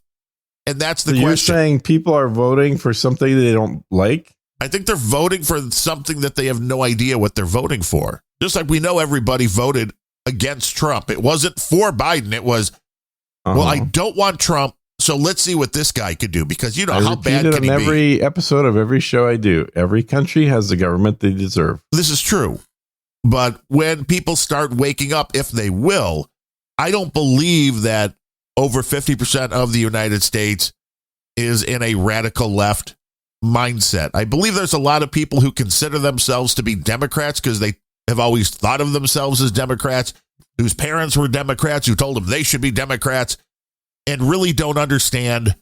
And that's the question. You're saying people are voting for something they don't like? I think they're voting for something that they have no idea what they're voting for. Just like we know everybody voted against Trump. It wasn't for Biden. It was, well, I don't want Trump, so let's see what this guy could do. Because how bad can he be? Every episode of every show I do, every country has the government they deserve. This is true. But when people start waking up, if they will, I don't believe that over 50% of the United States is in a radical left mindset. I believe there's a lot of people who consider themselves to be Democrats because they have always thought of themselves as Democrats, whose parents were Democrats, who told them they should be Democrats, and really don't understand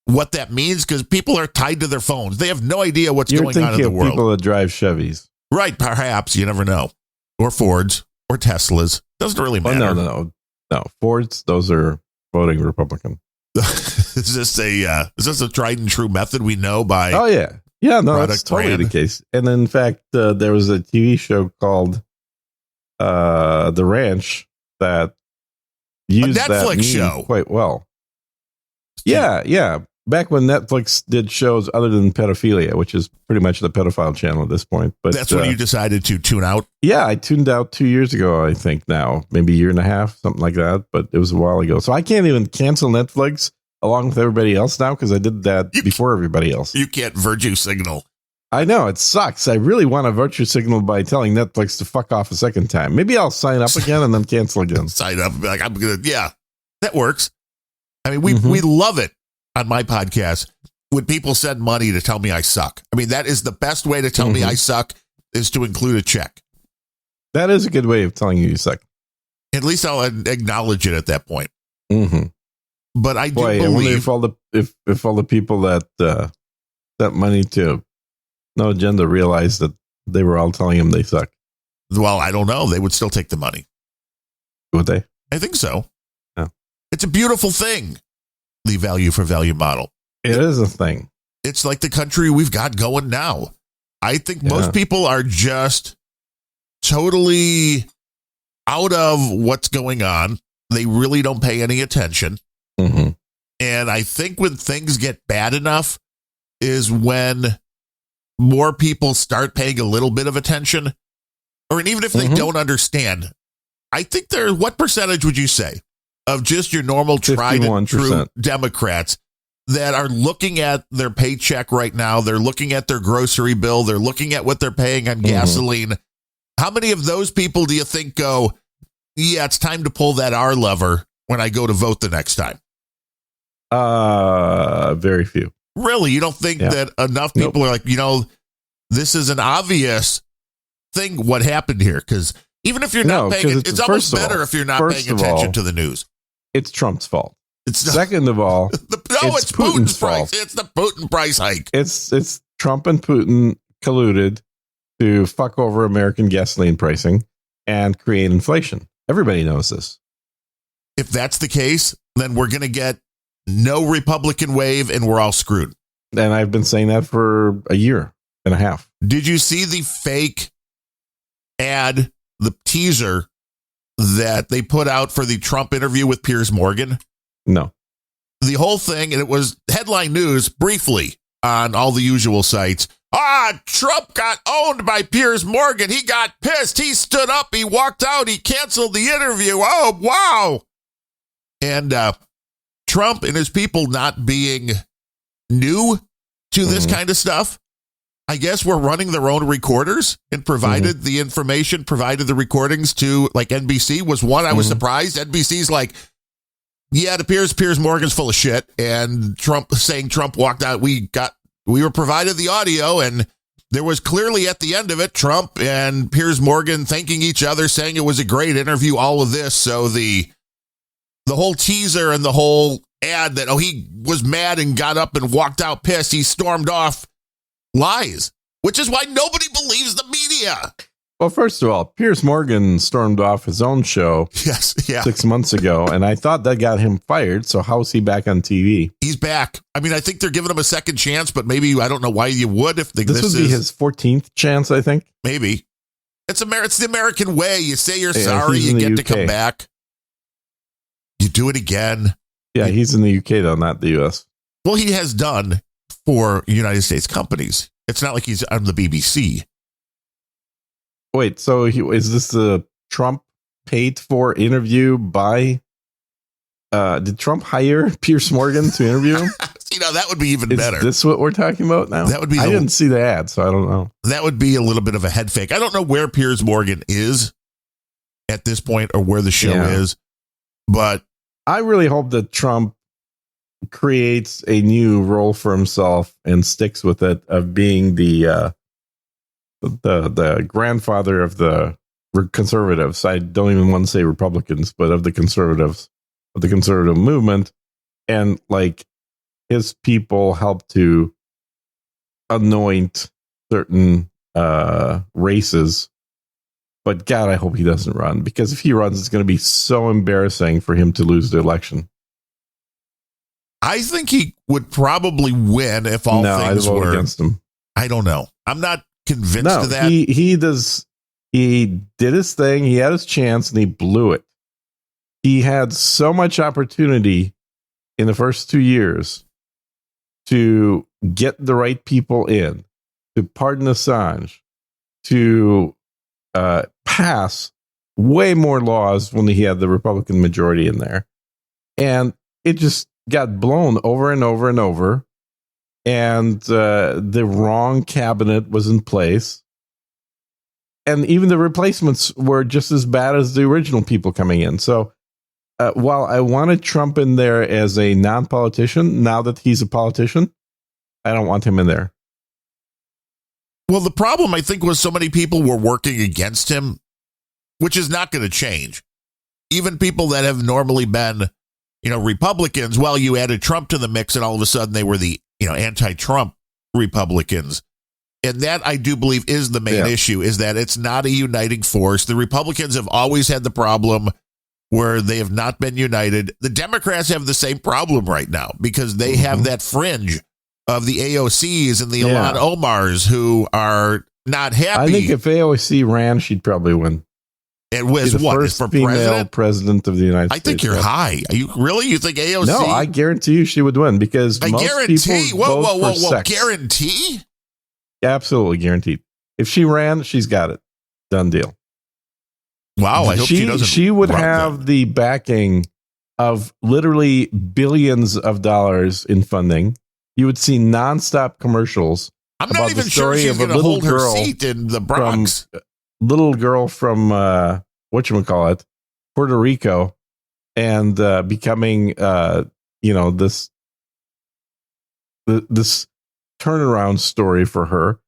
what that means because people are tied to their phones. They have no idea what's going on in the world. People that drive Chevys. Right, perhaps. You never know. Or Fords or Teslas. Doesn't really matter. No. Fords, those are voting Republican. Is this a tried and true method we know by? Oh, yeah. Yeah, no, that's totally the case. And in fact, there was a TV show called The Ranch that used that meme quite well. Yeah. back when Netflix did shows other than pedophilia, which is pretty much the pedophile channel at this point. But that's when you decided to tune out? Yeah, I tuned out 2 years ago, I think now. Maybe a year and a half, something like that. But it was a while ago. So I can't even cancel Netflix along with everybody else now because I did that before everybody else. You can't virtue signal. I know, it sucks. I really want to virtue signal by telling Netflix to fuck off a second time. Maybe I'll sign up again and then cancel again. Sign up and be like, I'm going to, yeah, that works. I mean, we love it on my podcast when people send money to tell me I suck. I mean, that is the best way to tell me I suck, is to include a check. That is a good way of telling you suck. At least I'll acknowledge it at that point. But I do I believe wonder if all the people that sent money to No Agenda realized that they were all telling him they suck. Well, I don't know. They would still take the money. Would they? I think so. Yeah. It's a beautiful thing, the value for value model. It is a thing. It's like the country we've got going now. I think most people are just totally out of what's going on. They really don't pay any attention. And I think when things get bad enough is when more people start paying a little bit of attention, or even if they don't understand. I think what percentage would you say of just your normal tried and true Democrats that are looking at their paycheck right now? They're looking at their grocery bill. They're looking at what they're paying on gasoline. How many of those people do you think go, yeah, it's time to pull that R lever when I go to vote the next time? Very few. Really? You don't think that enough people are like, this is an obvious thing what happened here? Because even if you're not paying, it's almost better if you're not paying attention to the news. It's Trump's fault. It's Second of all, it's Putin's price. It's the Putin price hike. It's Trump and Putin colluded to fuck over American gasoline pricing and create inflation. Everybody knows this. If that's the case, then we're going to get no Republican wave and we're all screwed. And I've been saying that for a year and a half. Did you see the fake ad, the teaser that they put out for the Trump interview with Piers Morgan? No. The whole thing, and it was headline news briefly on all the usual sites. Trump got owned by Piers Morgan. He got pissed. He stood up. He walked out. He canceled the interview. Oh, wow. And Trump and his people not being new to this kind of stuff, I guess we're running their own recorders and provided the information, provided the recordings to like NBC was one. I was surprised. NBC's like, yeah, it appears Piers Morgan's full of shit. And Trump saying Trump walked out. We were provided the audio, and there was clearly at the end of it, Trump and Piers Morgan thanking each other, saying it was a great interview, all of this. So the whole teaser and the whole ad that, he was mad and got up and walked out pissed, he stormed off, lies, which is why nobody believes the media. Well, first of all, Piers Morgan stormed off his own show 6 months ago, and I thought that got him fired. So how is he back on TV? He's back. I mean, I think they're giving him a second chance, but maybe, I don't know why you would. If this would be his 14th chance, I think. Maybe. It's the American way. You say you're sorry, you get to come back. You do it again. Yeah, he's in the UK, though, not the US. Well, he has done for United States companies. It's not like he's on the BBC. Wait, so is this the Trump paid for interview by? Did Trump hire Piers Morgan to interview him? That would be even better. Is this what we're talking about now? That would be. I didn't see the ad, so I don't know. That would be a little bit of a head fake. I don't know where Piers Morgan is at this point or where the show is, but I really hope that Trump creates a new role for himself and sticks with it of being the grandfather of the conservatives. I don't even want to say Republicans, but of the conservatives, of the conservative movement. And like his people help to anoint certain races. But God, I hope he doesn't run, because if he runs, it's going to be so embarrassing for him to lose the election. I think he would probably win if all things were against him. I don't know. I'm not convinced of that. He did his thing. He had his chance and he blew it. He had so much opportunity in the first 2 years to get the right people in, to pardon Assange, to pass way more laws when he had the Republican majority in there. And it just got blown over and over and over. And the wrong cabinet was in place. And even the replacements were just as bad as the original people coming in. So while I wanted Trump in there as a non-politician, now that he's a politician, I don't want him in there. Well, the problem, I think, was so many people were working against him, which is not going to change. Even people that have normally been, Republicans, well, you added Trump to the mix and all of a sudden they were the, anti-Trump Republicans. And that, I do believe, is the main issue, is that it's not a uniting force. The Republicans have always had the problem where they have not been united. The Democrats have the same problem right now because they have that fringe of the AOCs and the Ilhan Omars who are not happy. I think if AOC ran, she'd probably win. And was the what? First For female president of the United States. I think you're high. Are you really? You think AOC? No, I guarantee you she would win because I most guarantee. people vote for sex. Guarantee? Absolutely guaranteed. If she ran, she's got it. Done deal. Wow, I hope she doesn't. She would have the backing of literally billions of dollars in funding. You would see nonstop commercials. I'm not even sure she's going to hold her seat in the Bronx. Little girl from whatchamacallit, Puerto Rico, and becoming this turnaround story for her.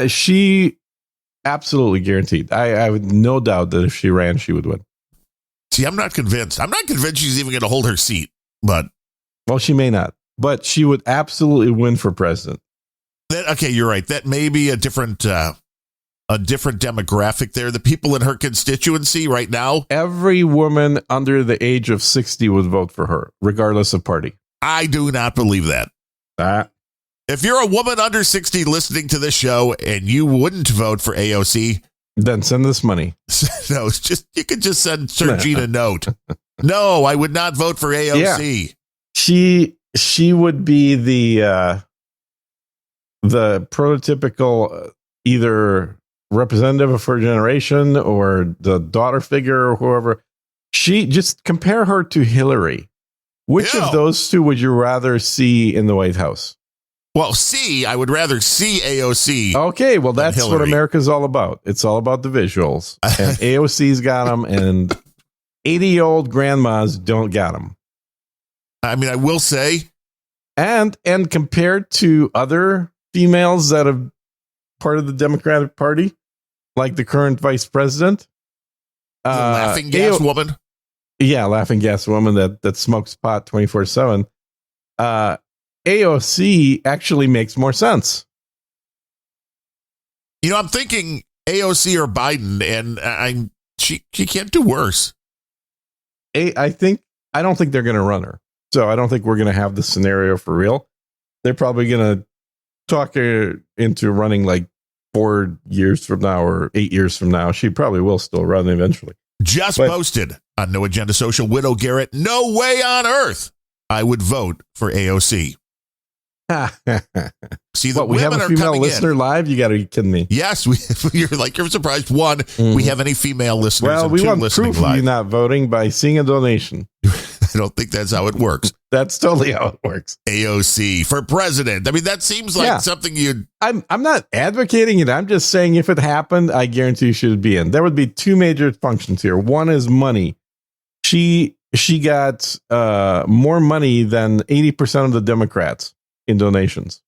She absolutely guaranteed. I have no doubt that if she ran, she would win. See, I'm not convinced. I'm not convinced she's even going to hold her seat. But well, she may not. But she would absolutely win for president. Okay, you're right. That may be a different demographic there. The people in her constituency right now. Every woman under the age of 60 would vote for her, regardless of party. I do not believe that. If you're a woman under 60 listening to this show and you wouldn't vote for AOC, then send us money. No, it's just you could just send Sergine a note. No, I would not vote for AOC. Yeah. She would be the prototypical either representative of her generation or the daughter figure or whoever. She just compare her to Hillary. Which of those two would you rather see in the White House? Well, I would rather see AOC. Okay, well, that's what America's all about. It's all about the visuals. And AOC's got them, and 80-year-old grandmas don't got them. I mean, I will say. And compared to other females that are part of the Democratic Party, like the current vice president. The laughing gas woman. Yeah, laughing gas woman that smokes pot 24/7. AOC actually makes more sense. I'm thinking AOC or Biden, and she can't do worse. I don't think they're going to run her. So I don't think we're going to have this scenario for real. They're probably going to talk her into running like 4 years from now or 8 years from now. She probably will still run eventually. Posted on No Agenda Social, Widow Garrett, no way on earth I would vote for AOC. See, we have a female listener live. You got to be kidding me. Yes, you're surprised. One, we have any female listeners. Well, we want proof of you not voting by seeing a donation. I don't think that's how it works. That's totally how it works. AOC for president. I mean, that seems like something you'd. I'm not advocating it. I'm just saying if it happened, I guarantee you she would be in. There would be two major functions here. One is money. She got more money than 80% of the Democrats in donations.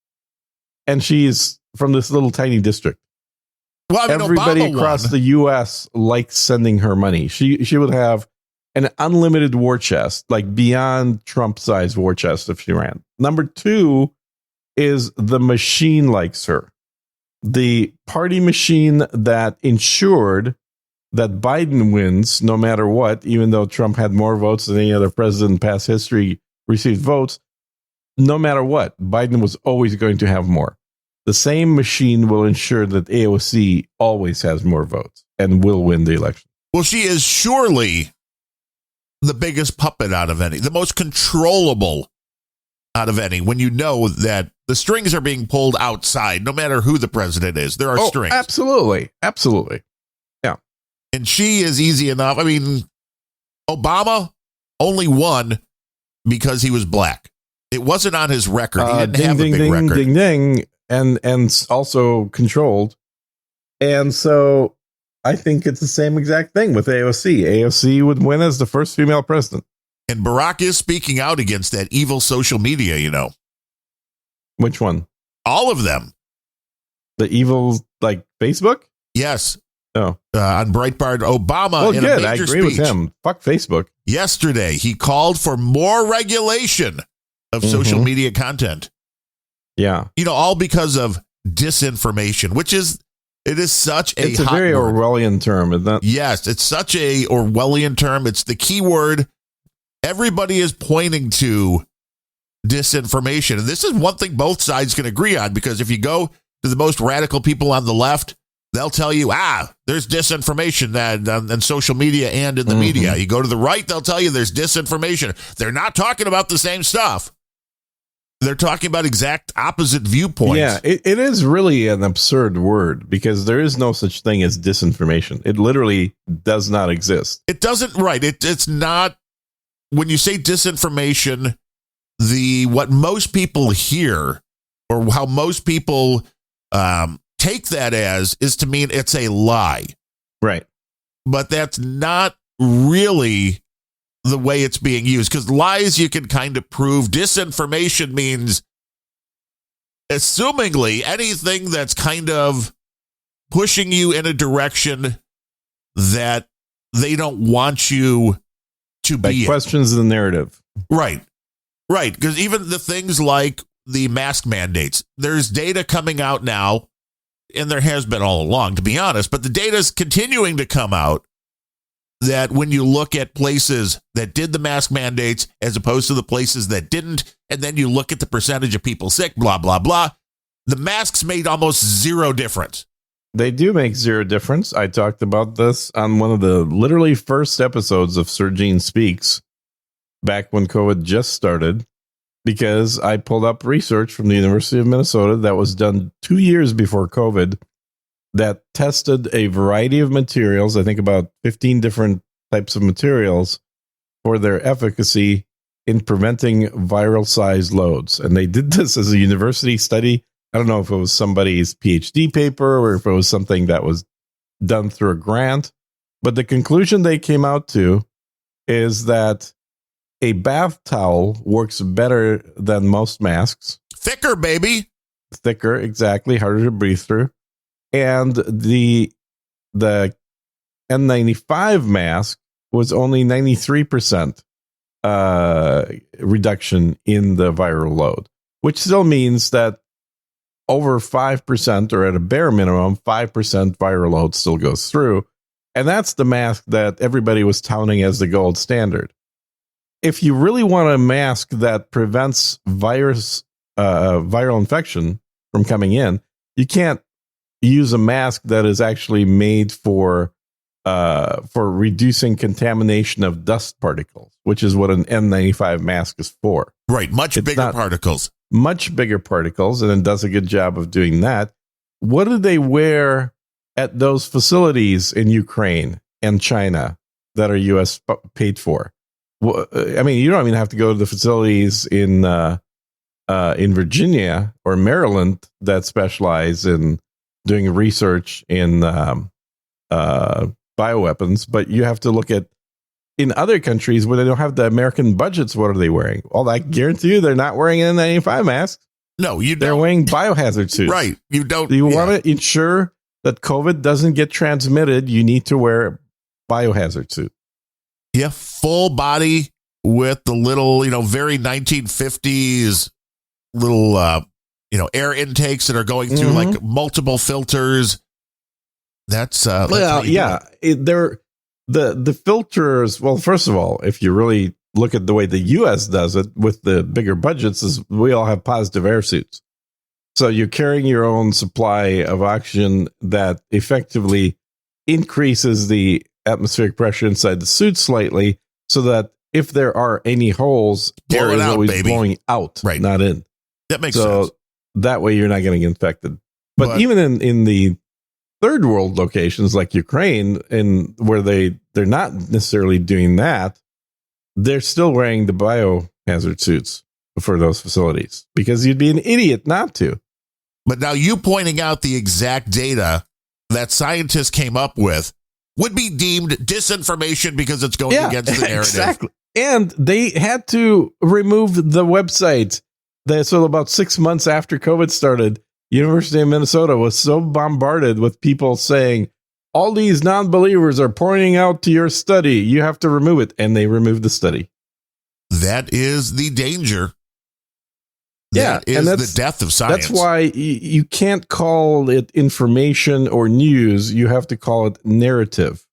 And she's from this little tiny district. Well, I mean, everybody across the U.S. likes sending her money. She would have an unlimited war chest, like beyond Trump-sized war chest if she ran. Number two is the machine likes her. The party machine that ensured that Biden wins no matter what, even though Trump had more votes than any other president in past history received votes, no matter what, Biden was always going to have more. The same machine will ensure that AOC always has more votes and will win the election. Well, she is surely the biggest puppet out of any, the most controllable out of any when you know that the strings are being pulled outside, no matter who the president is. There are strings. Absolutely. Absolutely. Yeah. And she is easy enough. I mean, Obama only won because he was black. It wasn't on his record. He didn't have a big record. Ding, ding, and also controlled. And so I think it's the same exact thing with AOC. AOC would win as the first female president. And Barack is speaking out against that evil social media, you know. Which one? All of them. The evil, like Facebook? Yes. Oh. On Breitbart, Obama. Well, in good. A major I agree speech with him. Fuck Facebook. Yesterday, he called for more regulation of social media content. Yeah. You know, all because of disinformation, which is, it is such a It's a very word. Orwellian term, isn't it? Yes, it's such a Orwellian term. It's the key word. Everybody is pointing to disinformation. And this is one thing both sides can agree on, because if you go to the most radical people on the left, they'll tell you, there's disinformation on social media and in the media. You go to the right, they'll tell you there's disinformation. They're not talking about the same stuff. They're talking about exact opposite viewpoints. Yeah, it is really an absurd word, because there is no such thing as disinformation. It literally does not exist. It doesn't, right. It's not, when you say disinformation, what most people hear, or how most people take that as, is to mean it's a lie. Right. But that's not really the way it's being used, because lies you can kind of prove. Disinformation means, assumingly, anything that's kind of pushing you in a direction that they don't want you to be in. Questions the narrative. Right. Because even the things like the mask mandates, there's data coming out now, and there has been all along, to be honest, but the data is continuing to come out that when you look at places that did the mask mandates as opposed to the places that didn't, and then you look at the percentage of people sick, blah, blah, blah, the masks made almost zero difference. They do make zero difference. I talked about this on one of the literally first episodes of Sir Gene Speaks back when COVID just started, because I pulled up research from the University of Minnesota that was done 2 years before COVID that tested a variety of materials, I think about 15 different types of materials, for their efficacy in preventing viral-sized loads. And they did this as a university study. I don't know if it was somebody's PhD paper or if it was something that was done through a grant. But the conclusion they came out to is that a bath towel works better than most masks. Thicker, baby. Thicker, exactly. Harder to breathe through. And the N95 mask was only 93% reduction in the viral load, which still means that over 5%, or at a bare minimum, 5% viral load still goes through. And that's the mask that everybody was touting as the gold standard. If you really want a mask that prevents viral infection from coming in, you can't use a mask that is actually made for reducing contamination of dust particles, which is what an N95 mask is for. Right, much bigger particles. Much bigger particles, and it does a good job of doing that. What do they wear at those facilities in Ukraine and China that are U.S. paid for? Well, I mean, you don't even have to go to the facilities in Virginia or Maryland that specialize in doing research in bioweapons, but you have to look at in other countries where they don't have the American budgets. What are they wearing? Well, I guarantee you they're not wearing an N95 mask. No, you don't. They're wearing biohazard suits. Right. You don't. You want to ensure that COVID doesn't get transmitted. You need to wear a biohazard suit. Yeah, full body with the little, very 1950s little, air intakes that are going through like multiple filters. That's the filters. Well, first of all, if you really look at the way the U.S. does it with the bigger budgets, is we all have positive air suits. So you're carrying your own supply of oxygen that effectively increases the atmospheric pressure inside the suit slightly, so that if there are any holes, Blow air it is out, always baby. blowing out, Right. not in. That makes So sense. that way you're not getting infected. But even in the third world locations like Ukraine, and where they're not necessarily doing that, they're still wearing the biohazard suits for those facilities because you'd be an idiot not to. But now you pointing out the exact data that scientists came up with would be deemed disinformation because it's going against the narrative. Exactly. And they had to remove the website. So about 6 months after COVID started, University of Minnesota was so bombarded with people saying, all these non-believers are pointing out to your study. You have to remove it. And they removed the study. That is the danger. Yeah, that is the death of science. That's why you can't call it information or news. You have to call it narrative.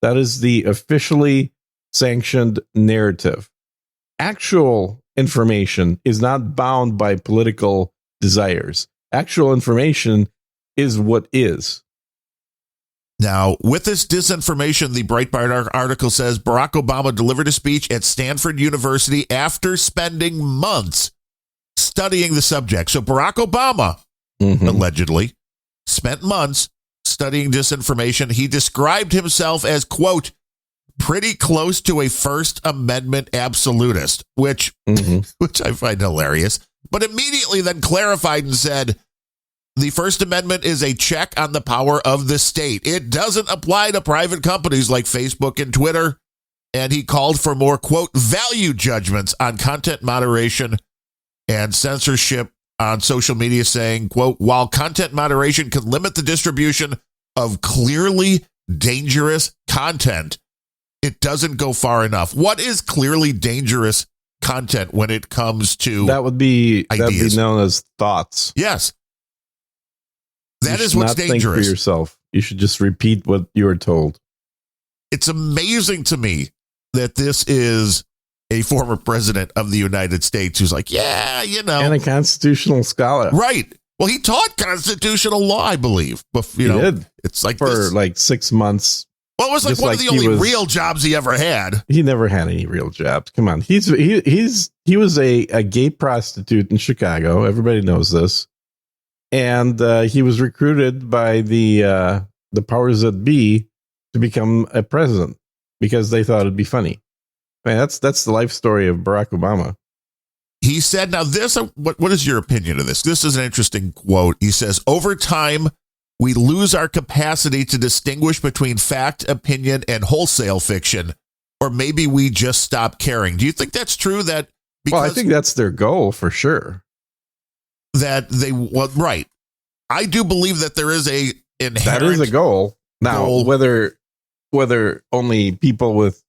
That is the officially sanctioned narrative. Actual information is not bound by political desires. Actual information is what is. Now, with this disinformation, the Breitbart article says Barack Obama delivered a speech at Stanford University after spending months studying the subject. So Barack Obama, allegedly, spent months studying disinformation. He described himself as, quote, pretty close to a First Amendment absolutist, which I find hilarious, but immediately then clarified and said, the First Amendment is a check on the power of the state. It doesn't apply to private companies like Facebook and Twitter. And he called for more, quote, value judgments on content moderation and censorship on social media, saying, quote, while content moderation can limit the distribution of clearly dangerous content, it doesn't go far enough. What is clearly dangerous content when it comes to that would be known as thoughts? Yes. That is what's dangerous. Think for yourself. You should just repeat what you were told. It's amazing to me that this is a former president of the United States who's like, yeah, you know. And a constitutional scholar. Right. Well, he taught constitutional law, I believe. But, he did. It's like for like 6 months. Well, it was like one of the only real jobs he ever had. He never had any real jobs. Come on. He was a gay prostitute in Chicago. Everybody knows this. And he was recruited by the powers that be to become a president because they thought it'd be funny. I mean, that's the life story of Barack Obama. He said, now this, what is your opinion of this? This is an interesting quote. He says, over time, we lose our capacity to distinguish between fact, opinion, and wholesale fiction, or maybe we just stop caring. Do you think that's true? Well, I think that's their goal for sure. Right. I do believe that there is a inherent. That is a goal. Now, whether only people with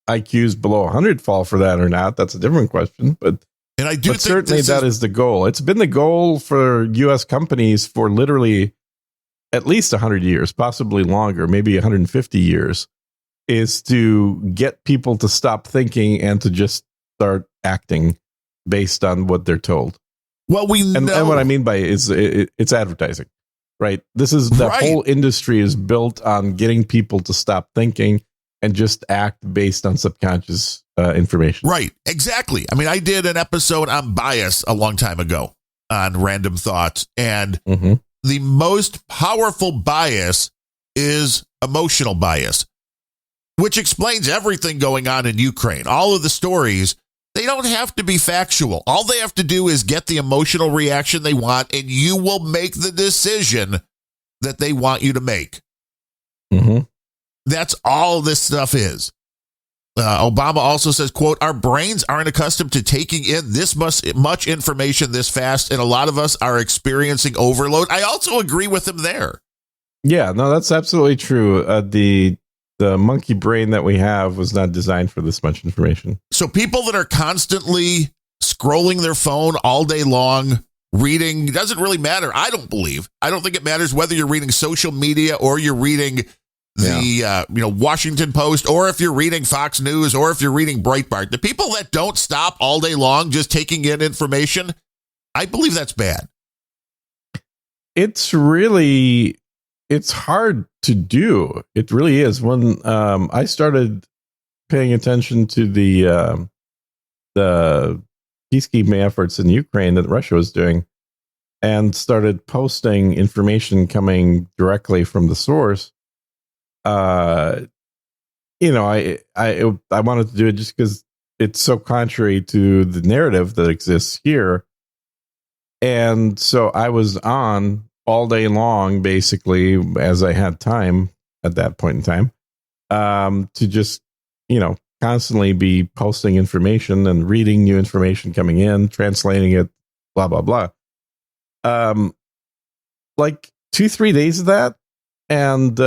IQs below 100 fall for that or not, that's a different question. But I do think certainly that is the goal. It's been the goal for U.S. companies for literally at least 100 years, possibly longer, maybe 150 years, is to get people to stop thinking and to just start acting based on what they're told. Well, and what I mean by it's advertising, right? This is the whole industry is built on getting people to stop thinking and just act based on subconscious information. Right. Exactly. I mean, I did an episode on bias a long time ago on Random Thoughts, and the most powerful bias is emotional bias, which explains everything going on in Ukraine. All of the stories, they don't have to be factual. All they have to do is get the emotional reaction they want, and you will make the decision that they want you to make. That's all this stuff is. Obama also says, quote, our brains aren't accustomed to taking in this much information this fast, and a lot of us are experiencing overload. I also agree with him there. Yeah, no, that's absolutely true. The monkey brain that we have was not designed for this much information. So people that are constantly scrolling their phone all day long, reading, doesn't really matter. I don't think it matters whether you're reading social media or you're reading the Washington Post, or if you're reading Fox News, or if you're reading Breitbart. The people that don't stop all day long just taking in information, I believe that's bad. It's hard to do. It really is. When I started paying attention to the peacekeeping efforts in Ukraine that Russia was doing, and started posting information coming directly from the source, I wanted to do it just because it's so contrary to the narrative that exists here. And so I was on all day long, basically, as I had time at that point in time, to just, constantly be posting information and reading new information coming in, translating it, blah, blah, blah. Like 2-3 days of that. And,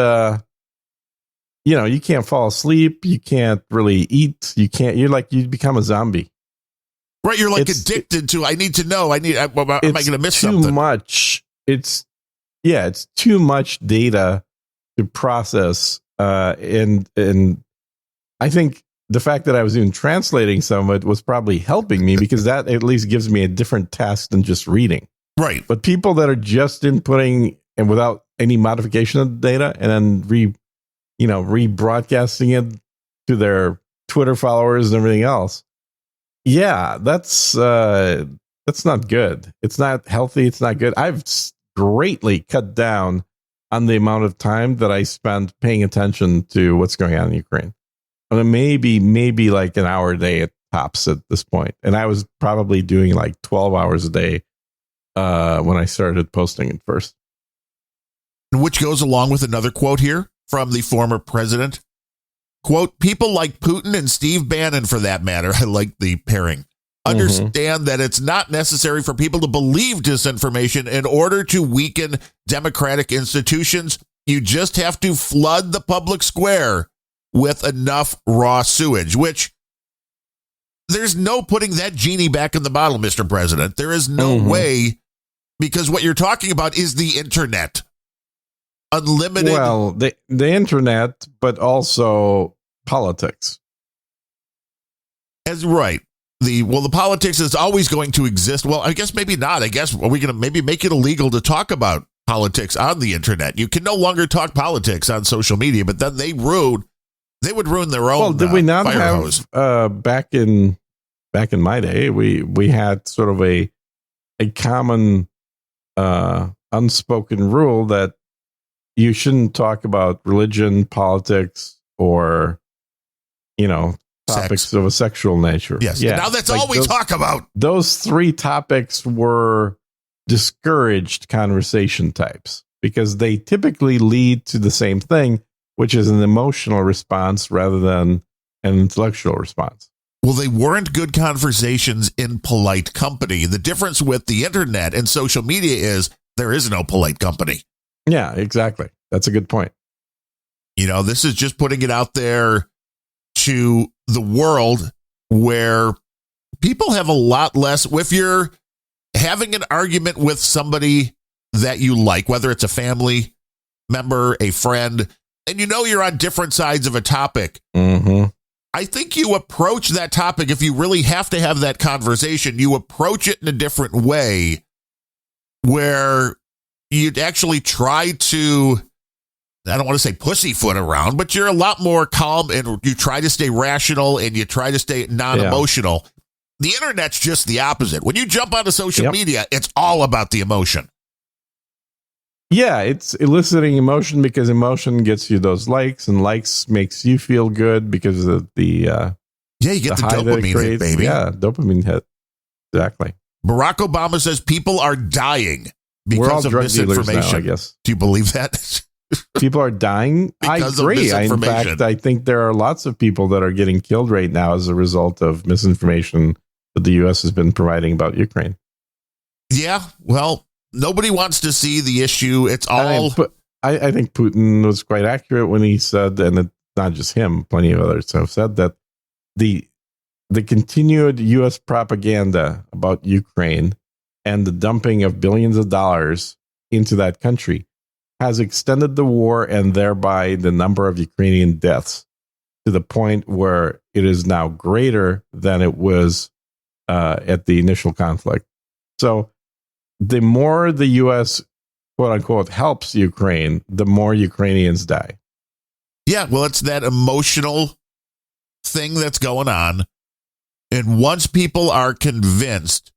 you can't fall asleep. You can't really eat. You become a zombie. Right. You're like addicted to, I need to know. Am I going to miss something? Too much. It's too much data to process. And I think the fact that I was even translating some of it was probably helping me, because that at least gives me a different task than just reading. Right. But people that are just inputting and without any modification of the data and then rebroadcasting it to their Twitter followers and everything else. Yeah, that's not good. It's not healthy. It's not good. I've greatly cut down on the amount of time that I spend paying attention to what's going on in Ukraine. And maybe like an hour a day at tops at this point. And I was probably doing like 12 hours a day when I started posting it first. Which goes along with another quote here from the former president. Quote, people like Putin and Steve Bannon, for that matter, I like the pairing, understand that it's not necessary for people to believe disinformation in order to weaken democratic institutions. You just have to flood the public square with enough raw sewage, which there's no putting that genie back in the bottle, Mr. President. There is no way, because what you're talking about is the internet. Unlimited. Well, the internet, but also politics. As right. The politics is always going to exist. Well, I guess maybe not. I guess are we going to maybe make it illegal to talk about politics on the internet? You can no longer talk politics on social media, but then they would ruin their own. Well, did we not fire hose. Back in my day, we had sort of a common unspoken rule that you shouldn't talk about religion, politics, or topics of a sexual nature. Yes. Yeah. Now that's like all we talk about. Those three topics were discouraged conversation types because they typically lead to the same thing, which is an emotional response rather than an intellectual response. Well, they weren't good conversations in polite company. The difference with the internet and social media is there is no polite company. Yeah, exactly. That's a good point. This is just putting it out there to the world where people have a lot less. If you're having an argument with somebody that you like, whether it's a family member, a friend, and you're on different sides of a topic, I think you approach that topic, if you really have to have that conversation, you approach it in a different way where you'd actually try to, I don't want to say pussyfoot around, but you're a lot more calm and you try to stay rational and you try to stay non-emotional. Yeah. The internet's just the opposite. When you jump onto social media, it's all about the emotion. Yeah, it's eliciting emotion because emotion gets you those likes, and likes makes you feel good because of the you get the dopamine hit, baby. Yeah, dopamine hit. Exactly. Barack Obama says people are dying because of misinformation. Now, I guess. Do you believe that? People are dying. I agree. In fact, I think there are lots of people that are getting killed right now as a result of misinformation that the U.S. has been providing about Ukraine. Yeah, well, nobody wants to see the issue. It's all. I think Putin was quite accurate when he said, and it's not just him, plenty of others have said that the continued U.S. propaganda about Ukraine and the dumping of billions of dollars into that country has extended the war and thereby the number of Ukrainian deaths to the point where it is now greater than it was at the initial conflict. So the more the U.S., quote unquote, helps Ukraine, the more Ukrainians die. Yeah, well, it's that emotional thing that's going on. And once people are convinced,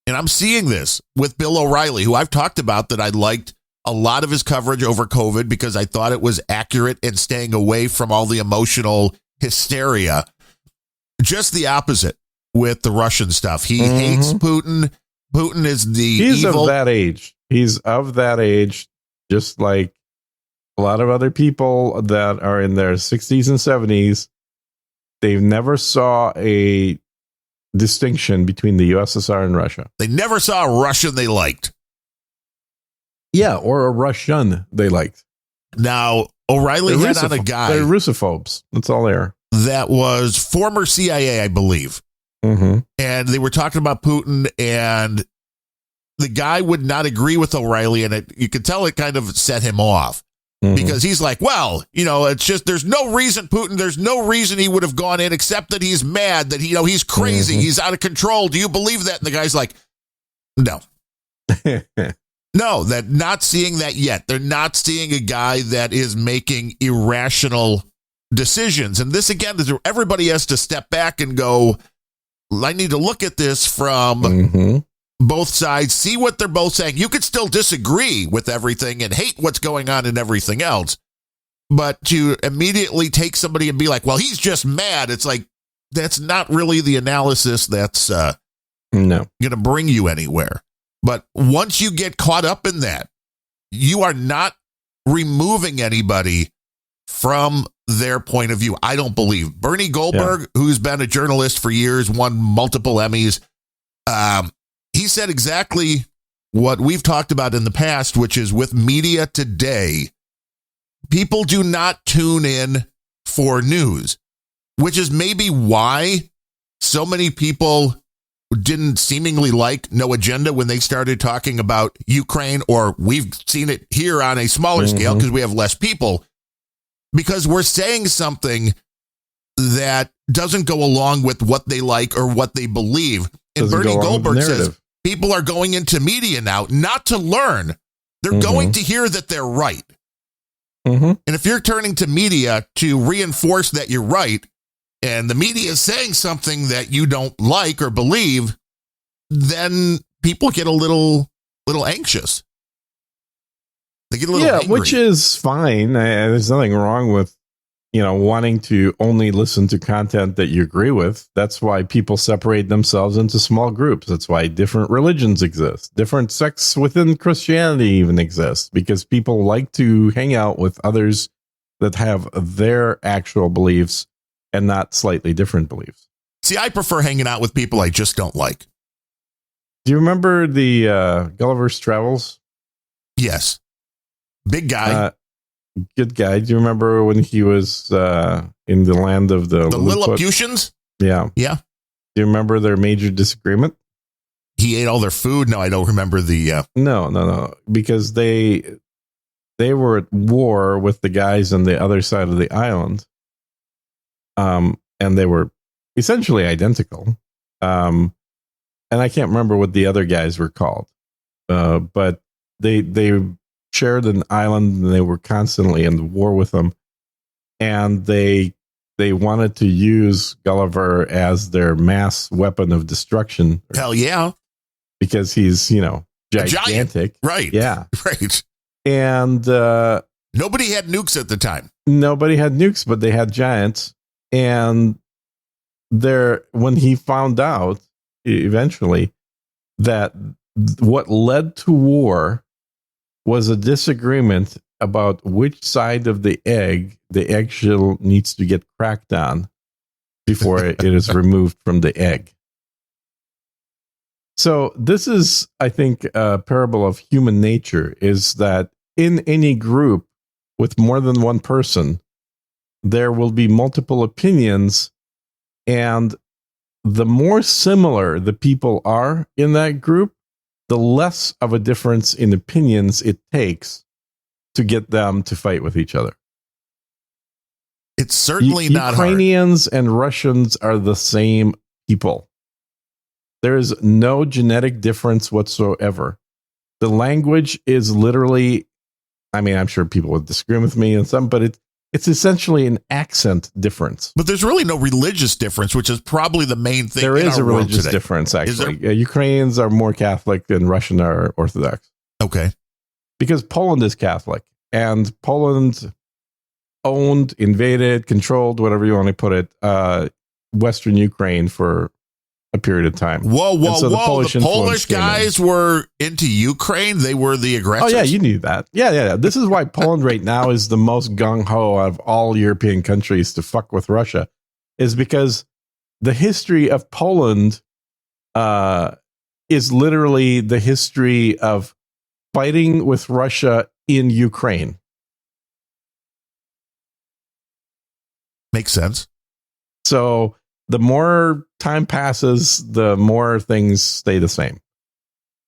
and I'm seeing this with Bill O'Reilly, who I've talked about that I liked a lot of his coverage over COVID because I thought it was accurate and staying away from all the emotional hysteria. Just the opposite with the Russian stuff. He hates Putin. Putin is He's evil. Of that age. He's of that age, just like a lot of other people that are in their 60s and 70s. They never saw a distinction between the USSR and Russia. They never saw a Russian they liked. Yeah, or a Russian they liked. Now, O'Reilly had on a guy. They're Russophobes. That's all they are. That was former CIA, I believe. Mm-hmm. And they were talking about Putin, and the guy would not agree with O'Reilly, and you could tell it kind of set him off. Because he's like, well, it's just there's no reason he would have gone in except that he's mad, that he's crazy, he's out of control. Do you believe that? And the guy's like, no. No, that not seeing that yet. They're not seeing a guy that is making irrational decisions. And this, again, is everybody has to step back and go, I need to look at this from both sides, see what they're both saying. You could still disagree with everything and hate what's going on and everything else. But to immediately take somebody and be like, well, he's just mad. It's like, that's not really the analysis that's going to bring you anywhere. But once you get caught up in that, you are not removing anybody from their point of view. I don't believe. Bernie Goldberg, who's been a journalist for years, won multiple Emmys, he said exactly what we've talked about in the past, which is with media today, people do not tune in for news, which is maybe why so many people didn't seemingly like No Agenda when they started talking about Ukraine, or we've seen it here on a smaller scale because we have less people, because we're saying something that doesn't go along with what they like or what they believe. And Bernie Goldberg says people are going into media now not to learn. They're going to hear that they're right. And if you're turning to media to reinforce that you're right, and the media is saying something that you don't like or believe, then people get a little anxious. They get a little angry. Which is fine. There's nothing wrong with wanting to only listen to content that you agree with. That's why people separate themselves into small groups. That's why different religions exist. Different sects within Christianity even exist, because people like to hang out with others that have their actual beliefs and not slightly different beliefs. See, I prefer hanging out with people I just don't like. Do you remember the Gulliver's Travels? Yes. Big guy. Good guy. Do you remember when he was in the land of the Lilliputians? Yeah. Yeah. Do you remember their major disagreement? He ate all their food? No, I don't remember the... No. Because they were at war with the guys on the other side of the island. And they were essentially identical. And I can't remember what the other guys were called. But they shared an island, and they were constantly in the war with them. And they wanted to use Gulliver as their mass weapon of destruction. Hell yeah. Because he's, gigantic. Right. Yeah. Right. And nobody had nukes at the time. Nobody had nukes, but they had giants. And when he found out eventually that what led to war was a disagreement about which side of the eggshell needs to get cracked on before it is removed from the egg. So this is, I think, a parable of human nature, is that in any group with more than one person, there will be multiple opinions, and the more similar the people are in that group, the less of a difference in opinions it takes to get them to fight with each other. It's certainly not hard. Ukrainians and Russians are the same people. There is no genetic difference whatsoever. The language is literally, I'm sure people would disagree with me and some, but It's essentially an accent difference. But there's really no religious difference, which is probably the main thing. There is a religious difference, actually. Ukrainians are more Catholic than Russian are Orthodox. Okay. Because Poland is Catholic, and Poland owned, invaded, controlled, whatever you want to put it, Western Ukraine for a period of time. Whoa. The Polish guys were into Ukraine. They were the aggressors. Oh, yeah, you knew that. Yeah. This is why Poland right now is the most gung-ho of all European countries to fuck with Russia, is because the history of Poland is literally the history of fighting with Russia in Ukraine. Makes sense. So the more time passes, the more things stay the same.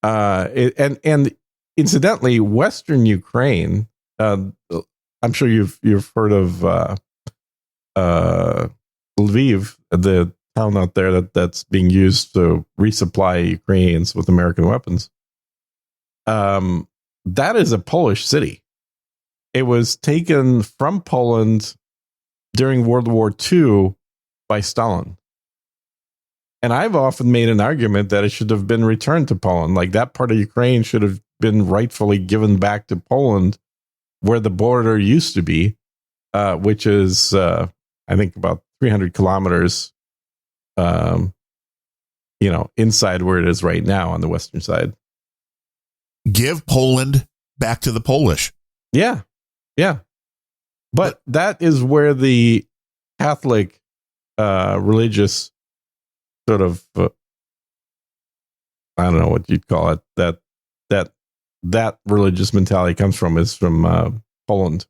And incidentally, Western Ukraine, I'm sure you've heard of Lviv, the town out there that's being used to resupply Ukrainians with American weapons. That is a Polish city. It was taken from Poland during World War II by Stalin. And I've often made an argument that it should have been returned to Poland. Like, that part of Ukraine should have been rightfully given back to Poland, where the border used to be, which is, I think, about 300 kilometers, inside where it is right now on the western side. Give Poland back to the Polish. Yeah. But that is where the Catholic religious sort of I don't know what you'd call it, that religious mentality comes from, is from Poland,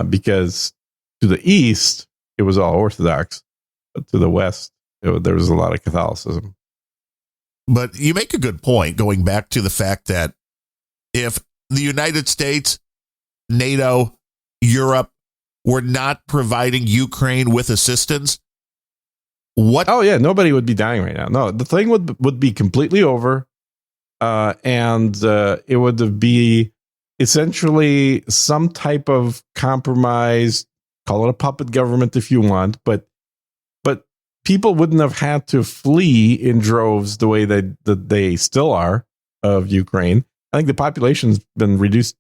because to the east it was all Orthodox, but to the west there was a lot of Catholicism. But you make a good point, going back to the fact that if the United States, NATO, Europe were not providing Ukraine with assistance, Oh yeah, nobody would be dying right now. No, the thing would be completely over, and it would be essentially some type of compromise. Call it a puppet government if you want, but people wouldn't have had to flee in droves the way that they still are of Ukraine. I think the population's been reduced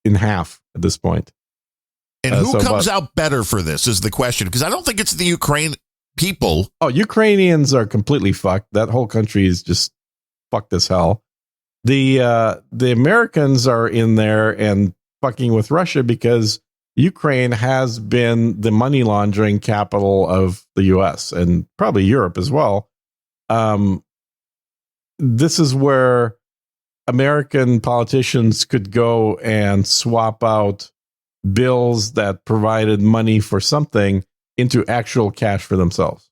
in half at this point. And who comes out better for this is the question, because I don't think it's the Ukraine people. Oh, Ukrainians are completely fucked. That whole country is just fucked as hell. The Americans are in there and fucking with Russia because Ukraine has been the money laundering capital of the US and probably Europe as well. This is where American politicians could go and swap out bills that provided money for something into actual cash for themselves.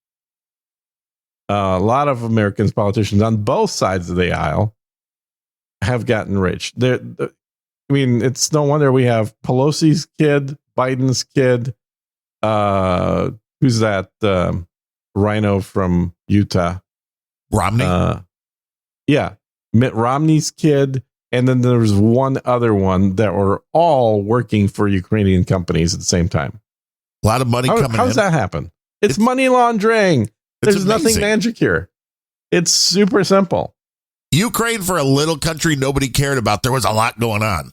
A lot of American politicians on both sides of the aisle have gotten rich. It's no wonder we have Pelosi's kid, Biden's kid. Who's that rhino from Utah? Romney? Yeah. Mitt Romney's kid. And then there's one other one that were all working for Ukrainian companies at the same time. A lot of money coming in. How does that happen? It's money laundering. There's nothing magic here. It's super simple. Ukraine, for a little country nobody cared about, there was a lot going on.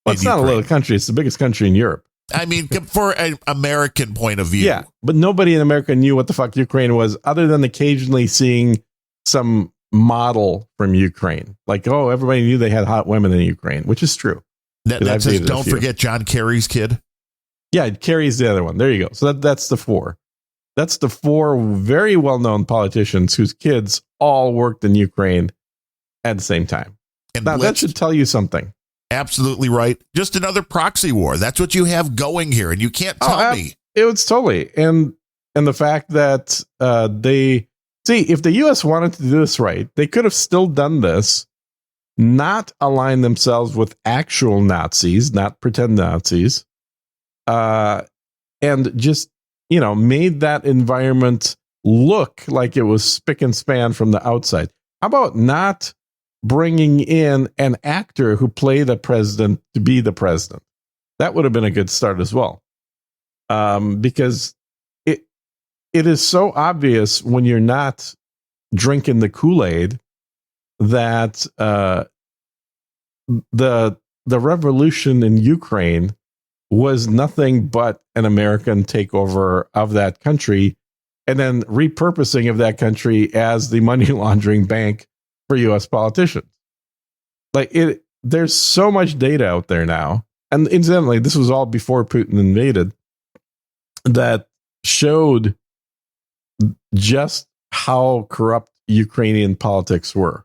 Well, it's not a little country. It's the biggest country in Europe. I mean, for an American point of view. Yeah, but nobody in America knew what the fuck Ukraine was, other than occasionally seeing some model from Ukraine. Like, oh, everybody knew they had hot women in Ukraine, which is true. That says, don't forget John Kerry's kid. Yeah, Kerry's the other one. There you go. So that's the four. That's the four very well-known politicians whose kids all worked in Ukraine at the same time. And now, that should tell you something. Absolutely right. Just another proxy war. That's what you have going here, and you can't tell me. It was totally. And the fact that if the U.S. wanted to do this right, they could have still done this, not align themselves with actual Nazis, not pretend Nazis, and just, made that environment look like it was spick and span from the outside. How about not bringing in an actor who played the president to be the president? That would have been a good start as well. because it is so obvious when you're not drinking the Kool-Aid that the revolution in Ukraine was nothing but an American takeover of that country and then repurposing of that country as the money laundering bank for U.S. politicians. There's so much data out there now. And incidentally, this was all before Putin invaded, that showed just how corrupt Ukrainian politics were.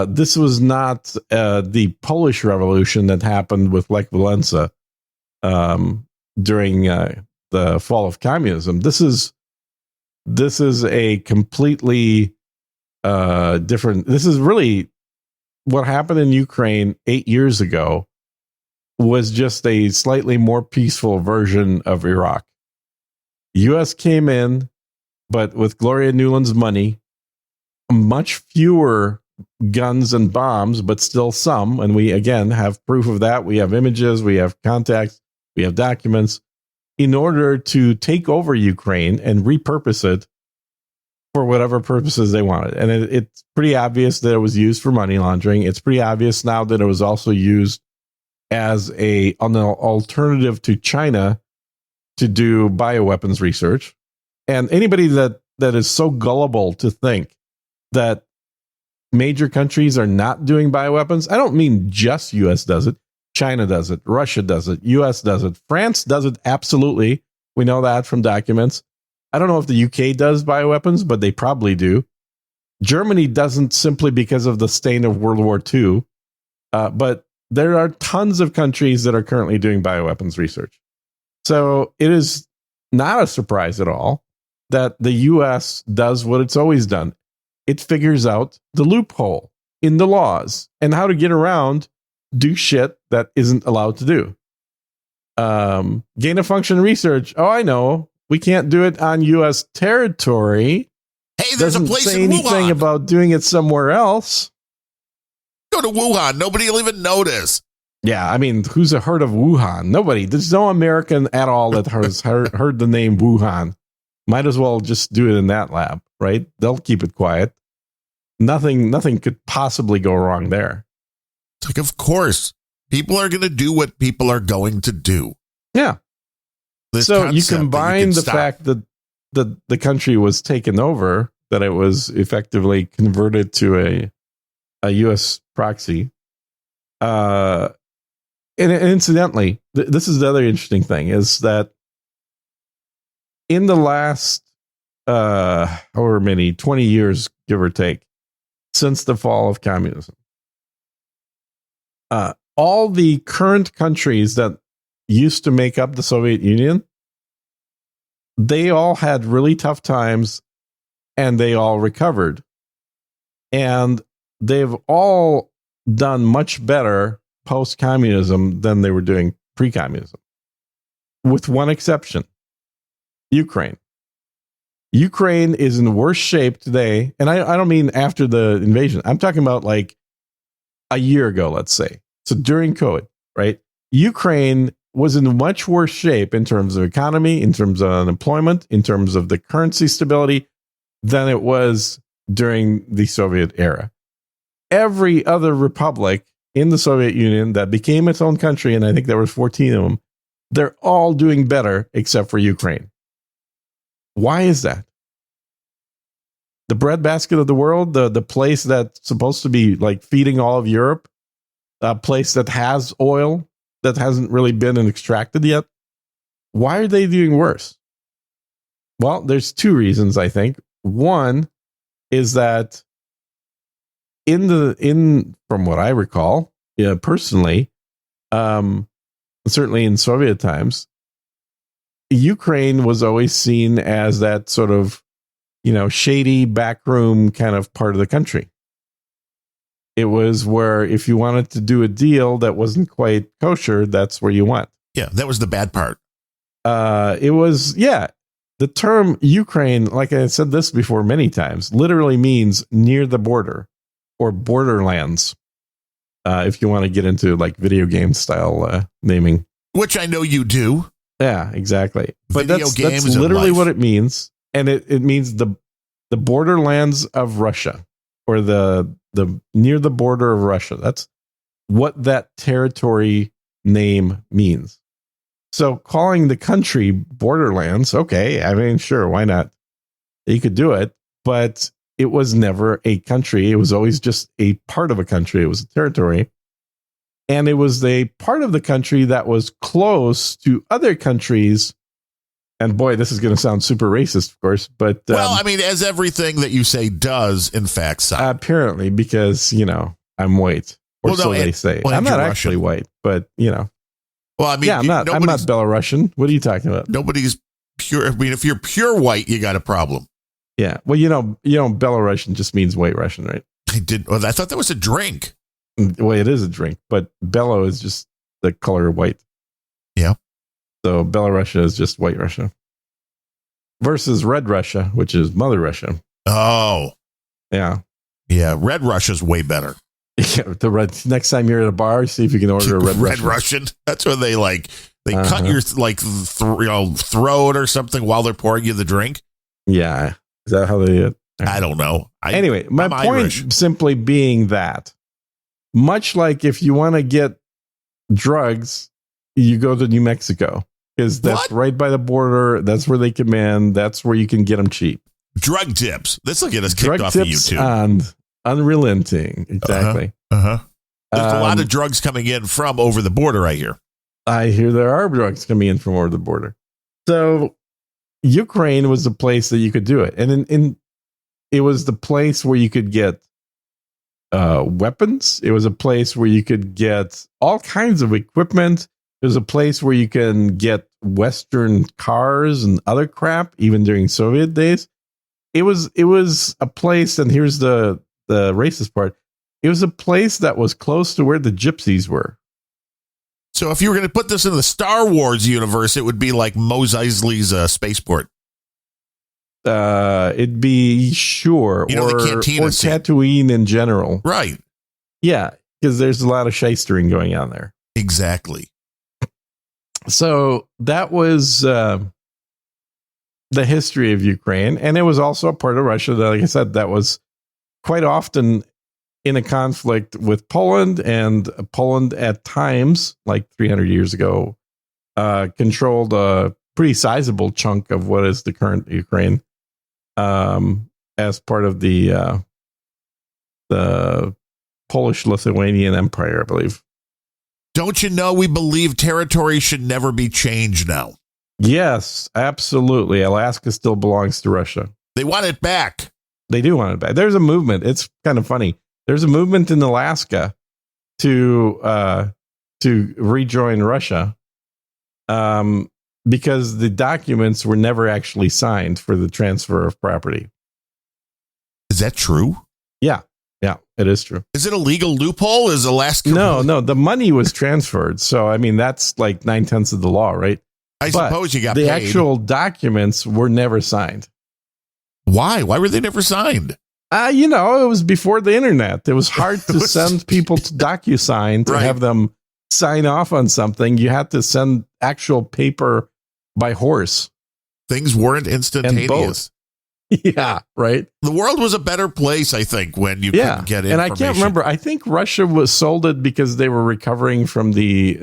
This was not the Polish Revolution that happened with Lech Walesa during the fall of communism. This is a completely different. This is really what happened in Ukraine 8 years ago. Was just a slightly more peaceful version of Iraq. U.S. came in, but with Gloria Nuland's money, much fewer guns and bombs, but still some. And we, again, have proof of that. We have images, we have contacts, we have documents in order to take over Ukraine and repurpose it for whatever purposes they wanted. And it's pretty obvious that it was used for money laundering. It's pretty obvious now that it was also used as an alternative to China to do bioweapons research. And anybody that is so gullible to think that major countries are not doing bioweapons, I don't mean just US does it. China does it. Russia does it. US does it. France does it. Absolutely. We know that from documents. I don't know if the UK does bioweapons, but they probably do. Germany doesn't simply because of the stain of World War II. But there are tons of countries that are currently doing bioweapons research. So it is not a surprise at all that the U.S. does what it's always done. It figures out the loophole in the laws and how to get around, do shit that isn't allowed to do. Gain of function research. Oh, I know. We can't do it on U.S. territory. Hey, there's a place say in anything Wuhan. about doing it somewhere else. Go to Wuhan. Nobody will even notice. Yeah, I mean, who's heard of Wuhan? Nobody. There's no American at all that has heard the name Wuhan. Might as well just do it in that lab, right? They'll keep it quiet. Nothing could possibly go wrong there. It's like, of course, people are going to do what people are going to do. Yeah. This So you concept that combine can the stop. fact that the country was taken over, that it was effectively converted to a U.S. proxy. And incidentally, this is the other interesting thing, is that in the last, however many, 20 years, give or take, since the fall of communism, all the current countries that used to make up the Soviet Union, they all had really tough times and they all recovered. And they've all done much better post-communism than they were doing pre-communism, with one exception: Ukraine. Ukraine is in worse shape today, and I don't mean after the invasion. I'm talking about like a year ago, let's say. So during COVID, right? Ukraine was in much worse shape in terms of economy, in terms of unemployment, in terms of the currency stability than it was during the Soviet era. Every other republic in the Soviet Union that became its own country, and I think there were 14 of them, they're all doing better except for Ukraine. Why is that? The breadbasket of the world, the place that's supposed to be like feeding all of Europe, a place that has oil that hasn't really been extracted yet. Why are they doing worse? Well, there's two reasons, I think. One is that from what I recall, personally, certainly in Soviet times, Ukraine was always seen as that sort of, shady backroom kind of part of the country. It was where if you wanted to do a deal that wasn't quite kosher, that's where you went. Yeah, that was the bad part. It was, the term Ukraine, like I said this before many times, literally means near the border or borderlands. If you want to get into like video game style naming. Which I know you do. Yeah, exactly. But Video that's games and literally life. what it means. And it means the borderlands of Russia, or the near the border of Russia. That's what that territory name means. So calling the country Borderlands, okay, I mean, sure, why not? You could do it, but it was never a country. It was always just a part of a country. It was a territory. And it was a part of the country that was close to other countries. And boy, this is going to sound super racist, of course, but well, I mean, as everything that you say does, in fact, sound. apparently, because I'm white, or Well, no, so they and- say. well, I'm and not you're actually Russian. white, but Well, I mean, yeah, I'm not Belarusian. What are you talking about? Nobody's pure. I mean, if you're pure white, you got a problem. Yeah, well, Belarusian just means white Russian, right? I did. Well, I thought that was a drink. Well, it is a drink, but Belo is just the color of white. Yeah. So Belarusia is just white Russia versus red Russia, which is mother Russia. Oh, Yeah. yeah. Red Russia's way better. Yeah, the red. Next time you're at a bar, see if you can order a red Russian. Russian. That's when they cut your throat or something while they're pouring you the drink. Yeah. Is that how they? I don't know. Anyway, my I'm point Irish. simply being that, much like if you want to get drugs, you go to New Mexico, because that's What? right by the border. That's where they come in. That's where you can get them cheap. Drug tips. This will get us kicked Drug off of tips YouTube. and unrelenting. Exactly. Uh-huh. There's a lot Um, of drugs coming in from over the border, I hear. I hear there are drugs coming in from over the border. So Ukraine was the place that you could do it. And it was the place where you could get weapons. It was a place where you could get all kinds of equipment. It was a place where you can get Western cars and other crap, even during Soviet days. It was a place, and here's the racist part. It was a place that was close to where the gypsies were. So if you were going to put this in the Star Wars universe, it would be like Mos Eisley's spaceport. It'd be sure, You know, the or cantina scene. Tatooine in general. Right. Yeah, because there's a lot of shystering going on there. Exactly. So that was the history of Ukraine, and it was also a part of Russia that, like I said, that was quite often in a conflict with Poland, and Poland at times, like 300 years ago, controlled a pretty sizable chunk of what is the current Ukraine, as part of the Polish-Lithuanian Empire, I believe. Don't you know we believe territory should never be changed now? Yes, absolutely. Alaska still belongs to Russia. They want it back. They do want it back. There's a movement. It's kind of funny. There's a movement in Alaska to rejoin Russia, because the documents were never actually signed for the transfer of property. Is that true? Yeah, it is true. Is it a legal loophole? Is Alaska? No, the money was transferred. So, I mean, that's like 9/10 of the law, right? I But suppose you got the paid. actual documents were never signed. Why? Why were they never signed? It was before the internet. It was hard to was- send people to DocuSign to Right. have them sign off on something. You had to send actual paper by horse. Things weren't And instantaneous. both. Yeah, right. The world was a better place, I think, when you Yeah, couldn't get and information. I can't remember. I think Russia was sold it because they were recovering from the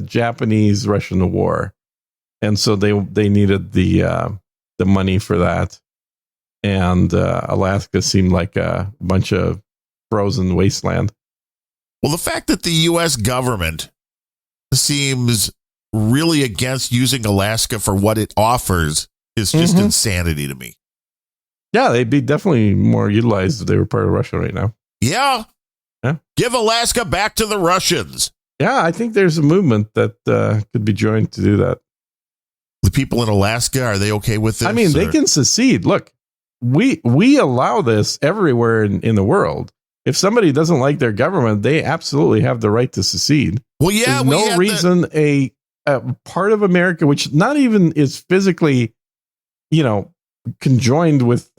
Japanese-Russian War, and so they needed the money for that. And Alaska seemed like a bunch of frozen wasteland. Well, the fact that the U.S. government seems really against using Alaska for what it offers is just Mhm. insanity to me. Yeah, they'd be definitely more utilized if they were part of Russia right now. Yeah. Yeah. Give Alaska back to the Russians. Yeah, I think there's a movement that could be joined to do that. The people in Alaska, are they okay with this? I mean, they or- can secede. Look, we allow this everywhere in the world. If somebody doesn't like their government, they absolutely have the right to secede. Well, yeah. There's we no had reason a part of America, which not even is physically, conjoined with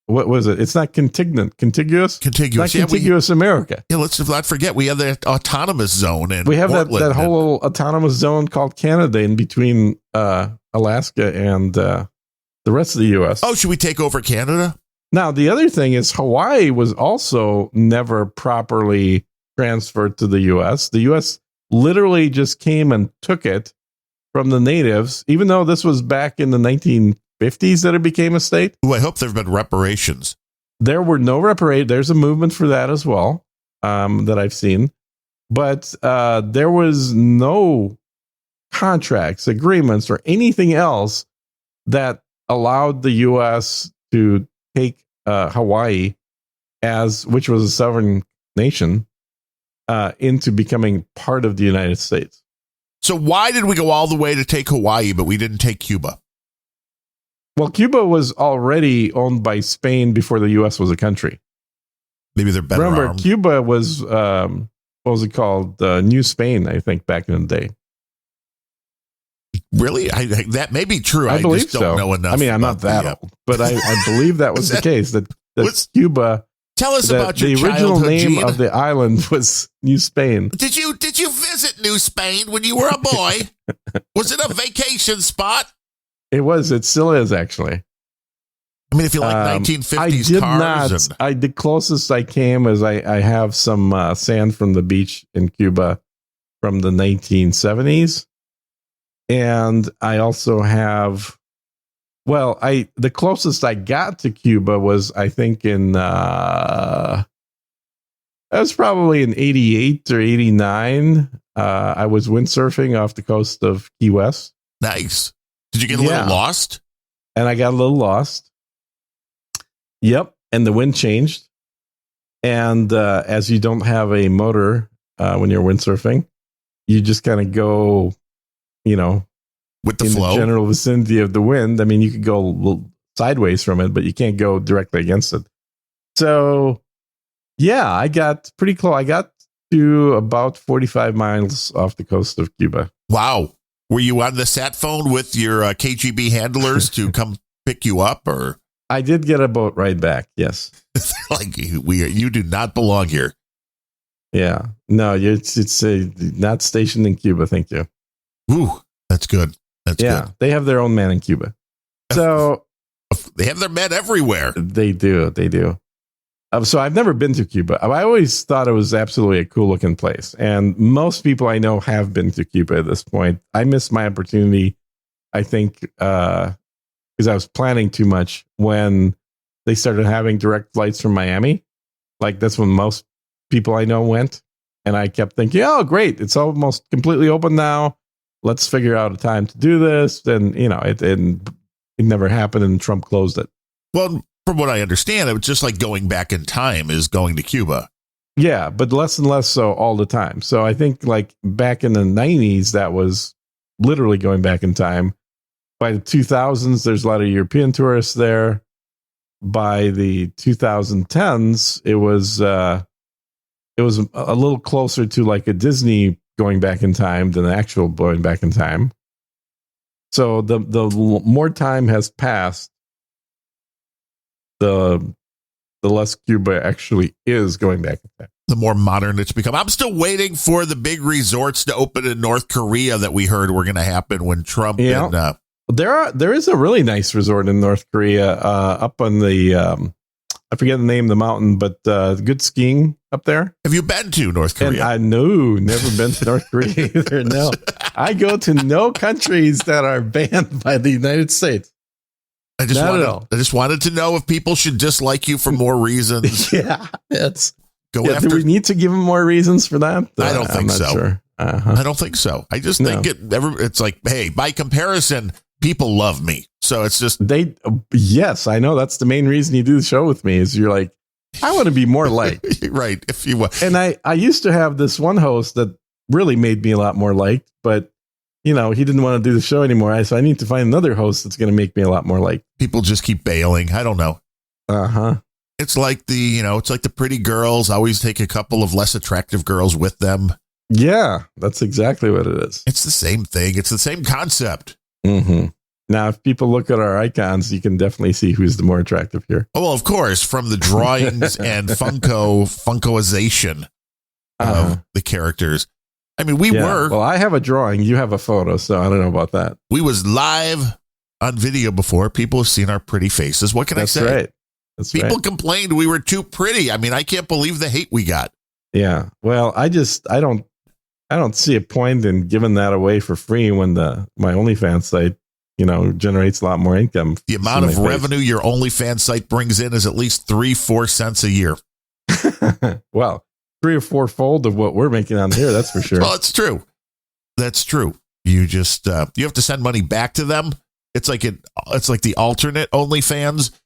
what was it? It's not contiguous. Contiguous. Not contiguous America. Yeah, let's not forget we have the autonomous zone, and we have that whole autonomous zone called Canada in between Alaska and the rest of the U.S. Oh, should we take over Canada? Now, the other thing is Hawaii was also never properly transferred to the U.S. The U.S. literally just came and took it from the natives, even though this was back in the 1950s that it became a state. Ooh, I hope there have been reparations. There were no reparations. There's a movement for that as well that I've seen. But there was no contracts, agreements, or anything else that allowed the U.S. to take Hawaii, which was a sovereign nation, into becoming part of the United States. So why did we go all the way to take Hawaii, but we didn't take Cuba? Well, Cuba was already owned by Spain before the U.S. was a country. Maybe they're better Remember, armed. Cuba was, what was it called? New Spain, I think, back in the day. Really? That may be true. I believe just don't know enough. I mean, I'm not that old, but I believe that was the case. That Cuba. Tell us about your the original name Gene. of the island was New Spain. Did you visit New Spain when you were a boy? Was it a vacation spot? It was. It still is, actually. I mean, if you like 1950s cars. The closest I came is I have some sand from the beach in Cuba from the 1970s. And I also have, the closest I got to Cuba was, I think, that was probably in 88 or 89. I was windsurfing off the coast of Key West. Nice. Did you get a little lost? And I got a little lost. Yep. And the wind changed. And as you don't have a motor when you're windsurfing, you just kind of go, with the flow, the general vicinity of the wind. I mean, you could go a little sideways from it, but you can't go directly against it. So, yeah, I got pretty close. I got to about 45 miles off the coast of Cuba. Wow. Were you on the sat phone with your KGB handlers to come pick you up, or? I did get a boat ride back. Yes. Like you do not belong here. Yeah. No, it's not stationed in Cuba. Thank you. Ooh, that's good. That's good. They have their own man in Cuba. So they have their men everywhere. They do. So I've never been to Cuba. I always thought it was absolutely a cool looking place. And most people I know have been to Cuba at this point. I missed my opportunity, I think, because I was planning too much when they started having direct flights from Miami. Like that's when most people I know went. And I kept thinking, oh, great. It's almost completely open now. Let's figure out a time to do this. Then, it never happened and Trump closed it. Well, from what I understand, it was just like going back in time is going to Cuba. Yeah, but less and less so all the time. So I think like back in the 90s, that was literally going back in time. By the 2000s, there's a lot of European tourists there. By the 2010s, it was a little closer to like a Disney going back in time than actual going back in time. So the more time has passed, the less Cuba actually is going back in time. The more modern it's become. I'm still waiting for the big resorts to open in North Korea that we heard were going to happen when Trump. Yeah. And, there is a really nice resort in North Korea up on the I forget the name of the mountain, but good skiing up there. Have you been to North Korea? And I know, never been to North Korea either. No, I go to no countries that are banned by the United States. I just wanted to know if people should dislike you for more reasons. Yeah, go after. Do we need to give them more reasons for that? I don't think so. Sure. I don't think so. I just think it's like, hey, by comparison, people love me. So it's just yes, I know that's the main reason you do the show with me is you're like, I want to be more liked. Right. If you want. And I used to have this one host that really made me a lot more liked, but he didn't want to do the show anymore. So I need to find another host that's going to make me a lot more liked. People just keep bailing. I don't know. It's like the pretty girls always take a couple of less attractive girls with them. Yeah, that's exactly what it is. It's the same thing. It's the same concept. Mm-hmm. Now, if people look at our icons, you can definitely see who's the more attractive here. Oh, well, of course, from the drawings and Funkoization of the characters. I mean, Well, I have a drawing. You have a photo, so I don't know about that. We was live on video before. People have seen our pretty faces. What can I say? Right. That's People right. complained we were too pretty. I mean, I can't believe the hate we got. Yeah. Well, I don't see a point in giving that away for free when my OnlyFans site, generates a lot more income. The amount of revenue your OnlyFans site brings in is at least 3-4 cents a year. Well, 3 or 4 fold of what we're making on here. That's for sure. Well, it's true. That's true. You just you have to send money back to them. It's like the alternate OnlyFans.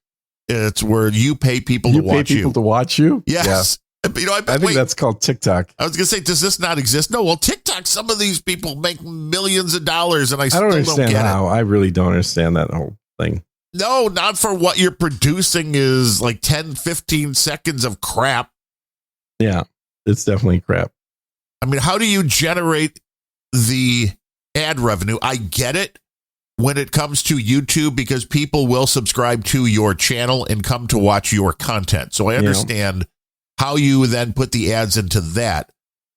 It's where you pay people to watch you. To watch you. Yes. Yeah. I think that's called TikTok. I was going to say, does this not exist? No. Well, TikTok, some of these people make millions of dollars, and I don't understand how. I really don't understand that whole thing. No, not for what you're producing is like 10, 15 seconds of crap. Yeah, it's definitely crap. I mean, how do you generate the ad revenue? I get it when it comes to YouTube because people will subscribe to your channel and come to watch your content. So I understand how you then put the ads into that.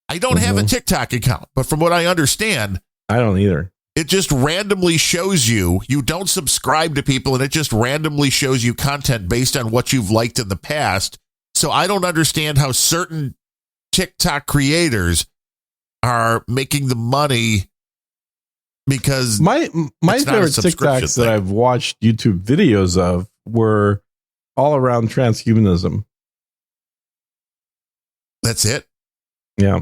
I don't have a TikTok account, but from what I understand, I don't either. It just randomly shows you don't subscribe to people, and it just randomly shows you content based on what you've liked in the past. So I don't understand how certain TikTok creators are making the money because my favorite TikToks that I've watched YouTube videos of were all around transhumanism. That's it. Yeah.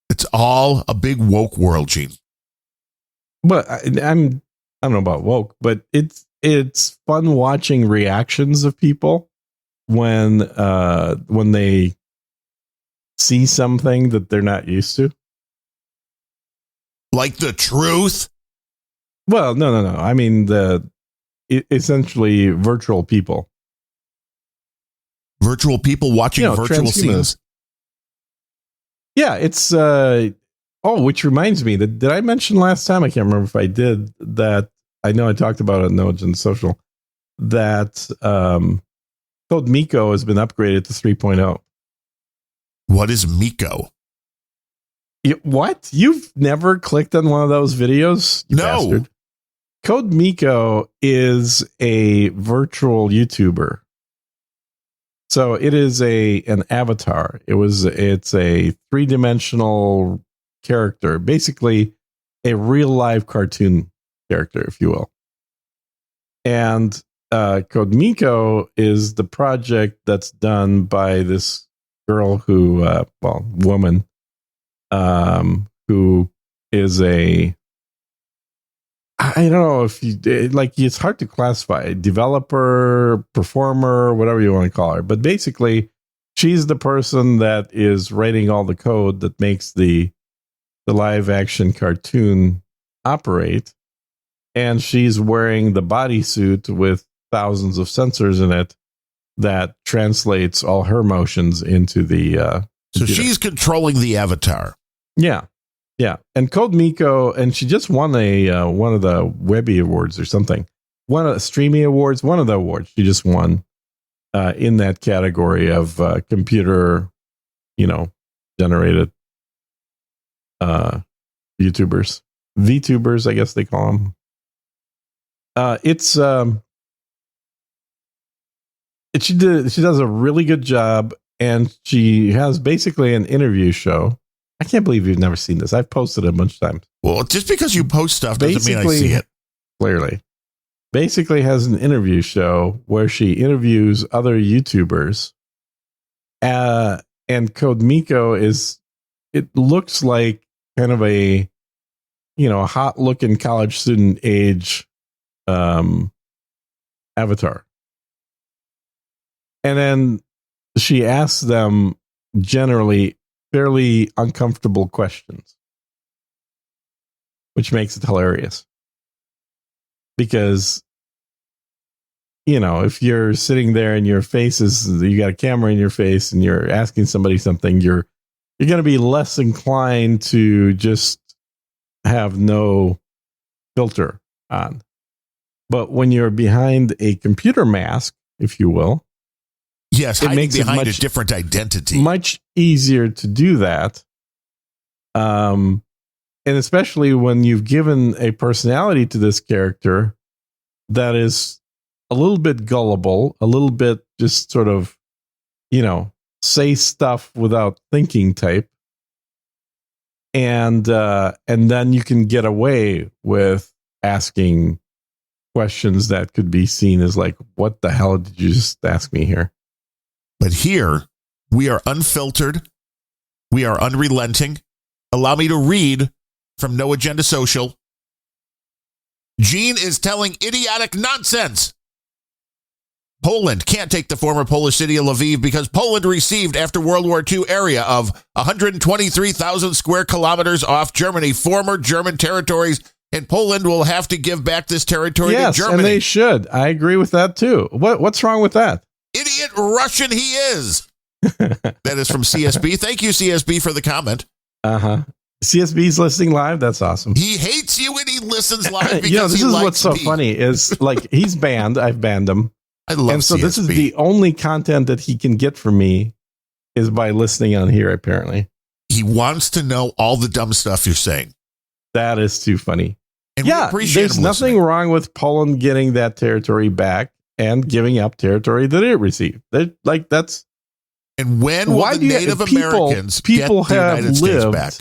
It's all a big woke world, Gene. But I don't know about woke, but it's fun watching reactions of people when they see something that they're not used to. Like the truth? Well, no. I mean essentially virtual people. Virtual people watching virtual scenes. Yeah, it's which reminds me, did I mention last time? I can't remember if I did, that I know I talked about it on Nogin Social, that Code Miko has been upgraded to 3.0. What is Miko? What? You've never clicked on one of those videos? You no. Bastard. Code Miko is a virtual YouTuber. So it is an avatar. It's a 3-dimensional character, basically a real live cartoon character, if you will. And Code Miko is the project that's done by this girl woman, who is I don't know if it's hard to classify, developer, performer, whatever you want to call her. But basically, she's the person that is writing all the code that makes the live action cartoon operate. And she's wearing the bodysuit with thousands of sensors in it that translates all her motions into the so she's controlling the avatar. Yeah. And Code Miko, and she just won one of the Webby Awards or something. One of the Streamy Awards, one of the awards she just won in that category of computer, generated YouTubers. VTubers, I guess they call them. She does a really good job, and she has basically an interview show. I can't believe you've never seen this. I've posted it a bunch of times. Well, just because you post stuff doesn't mean I see it. Clearly. Basically has an interview show where she interviews other YouTubers. And Code Miko it looks like kind of a hot looking college student age avatar. And then she asks them generally fairly uncomfortable questions, which makes it hilarious. Because, if you're sitting there and your face you got a camera in your face and you're asking somebody something, you're going to be less inclined to just have no filter on. But when you're behind a computer mask, if you will, yes, it hiding makes it behind much- a different identity. much easier to do that. And especially when you've given a personality to this character that is a little bit gullible, a little bit just sort of, say stuff without thinking type. And then you can get away with asking questions that could be seen as like, what the hell did you just ask me here? But here, we are unfiltered. We are unrelenting. Allow me to read from No Agenda Social. Gene is telling idiotic nonsense. Poland can't take the former Polish city of Lviv because Poland received, after World War II, area of 123,000 square kilometers off Germany, former German territories, and Poland will have to give back this territory to Germany. And they should. I agree with that, too. What's wrong with that? Idiot Russian he is. That is from CSB. Thank you, CSB, for the comment. Uh-huh. CSB's listening live. That's awesome. He hates you and he listens live because this he is likes what's so me. funny is like he's banned. I've banned him. I love and so CSB. this is the only content that he can get from me is by listening on here, apparently. He wants to know all the dumb stuff you're saying. That is too funny. And we appreciate there's him nothing listening. wrong with Poland getting that territory back and giving up territory that it received. That's And when will why the do you- Native people- Americans people get the have United States lived- back?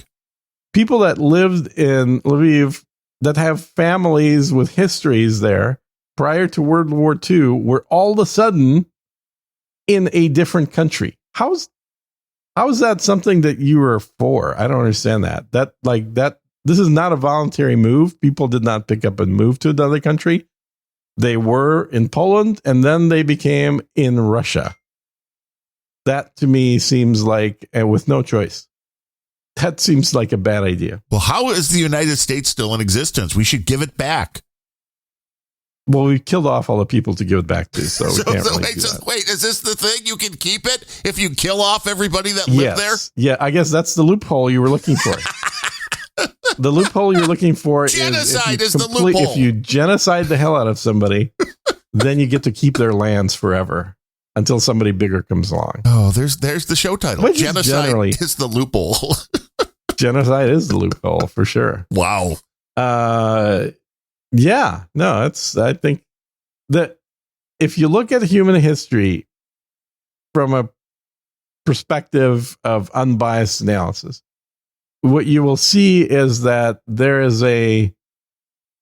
people that lived in Lviv that have families with histories there prior to World War II were all of a sudden in a different country. How is that something that you were for? I don't understand that. This is not a voluntary move. People did not pick up and move to another country. They were in Poland and then they became in Russia. That to me seems like, and with no choice. That seems like a bad idea. Well, how is the United States still in existence? We should give it back. Well, we killed off all the people to give it back to, so we can't really do that. Wait, is this the thing? You can keep it if you kill off everybody that lived there? Yeah, I guess that's the loophole you were looking for. The loophole you're looking for Genocide is is the loophole. If you genocide the hell out of somebody, then you get to keep their lands forever until somebody bigger comes along. Oh, there's the show title. Which is Genocide generally- is the loophole. Genocide is the loophole for sure. Wow. Yeah, no, I think that if you look at human history from a perspective of unbiased analysis, what you will see is that there is a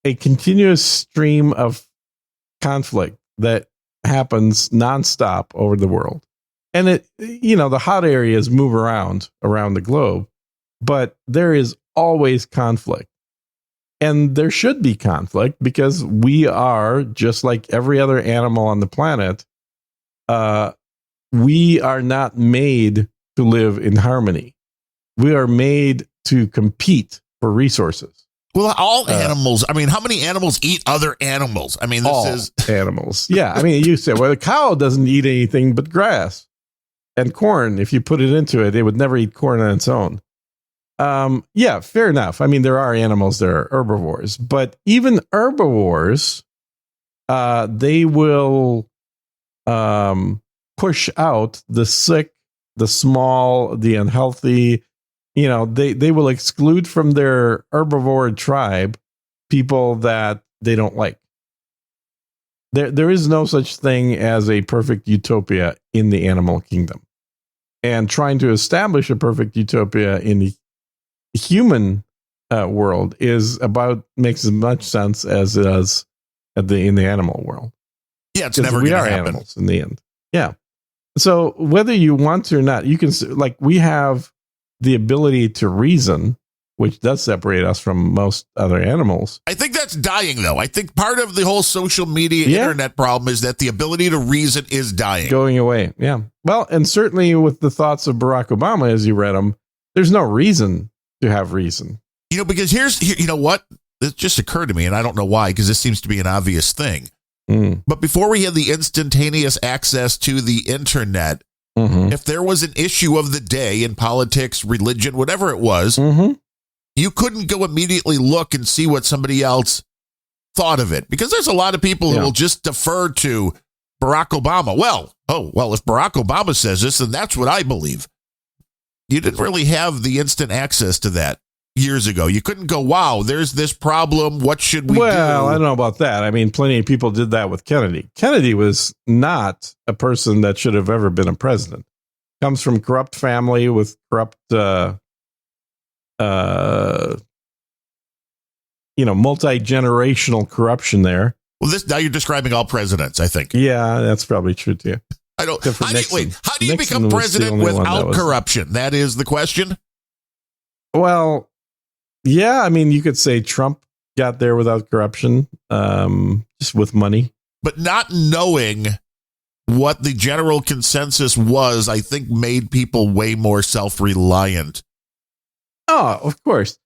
continuous stream of conflict that happens nonstop over the world. And the hot areas move around the globe, but there is always conflict. And there should be conflict because we are, just like every other animal on the planet, we are not made to live in harmony. We are made to compete for resources. Well, all animals. I mean, how many animals eat other animals? I mean, All animals. Yeah. I mean, you say, well, the cow doesn't eat anything but grass and corn. If you put it into it, it would never eat corn on its own. Yeah, fair enough. I mean, there are animals that are herbivores, but even herbivores, they will push out the sick, the small, the unhealthy. They will exclude from their herbivore tribe people that they don't like. There is no such thing as a perfect utopia in the animal kingdom. And trying to establish a perfect utopia in the human world makes as much sense as it does in the animal world. Yeah, it's never going to happen. Animals in the end. Yeah. So whether you want to or not, you can, like, we have the ability to reason, which does separate us from most other animals. I think that's dying, though. I think part of the whole social media internet problem is that the ability to reason is dying. Going away. Yeah. Well, and certainly with the thoughts of Barack Obama, as you read them, there's no reason to have reason. Because you know what? This just occurred to me, and I don't know why, because this seems to be an obvious thing. But before we had the instantaneous access to the internet, if there was an issue of the day in politics, religion, whatever it was, you couldn't go immediately look and see what somebody else thought of it, because there's a lot of people who will just defer to Barack Obama. Well, if Barack Obama says this, then that's what I believe. You didn't really have the instant access to that years ago. You couldn't go, wow, there's this problem. What should we do? Well, I don't know about that. I mean, plenty of people did that with Kennedy. Kennedy was not a person that should have ever been a president. Comes from corrupt family with corrupt, multi-generational corruption there. Well, now you're describing all presidents, I think. Yeah, that's probably true too. I don't. How do you become president without corruption? That is the question. Well, yeah, I mean, you could say Trump got there without corruption, just with money. But not knowing what the general consensus was, I think, made people way more self-reliant. Oh, of course.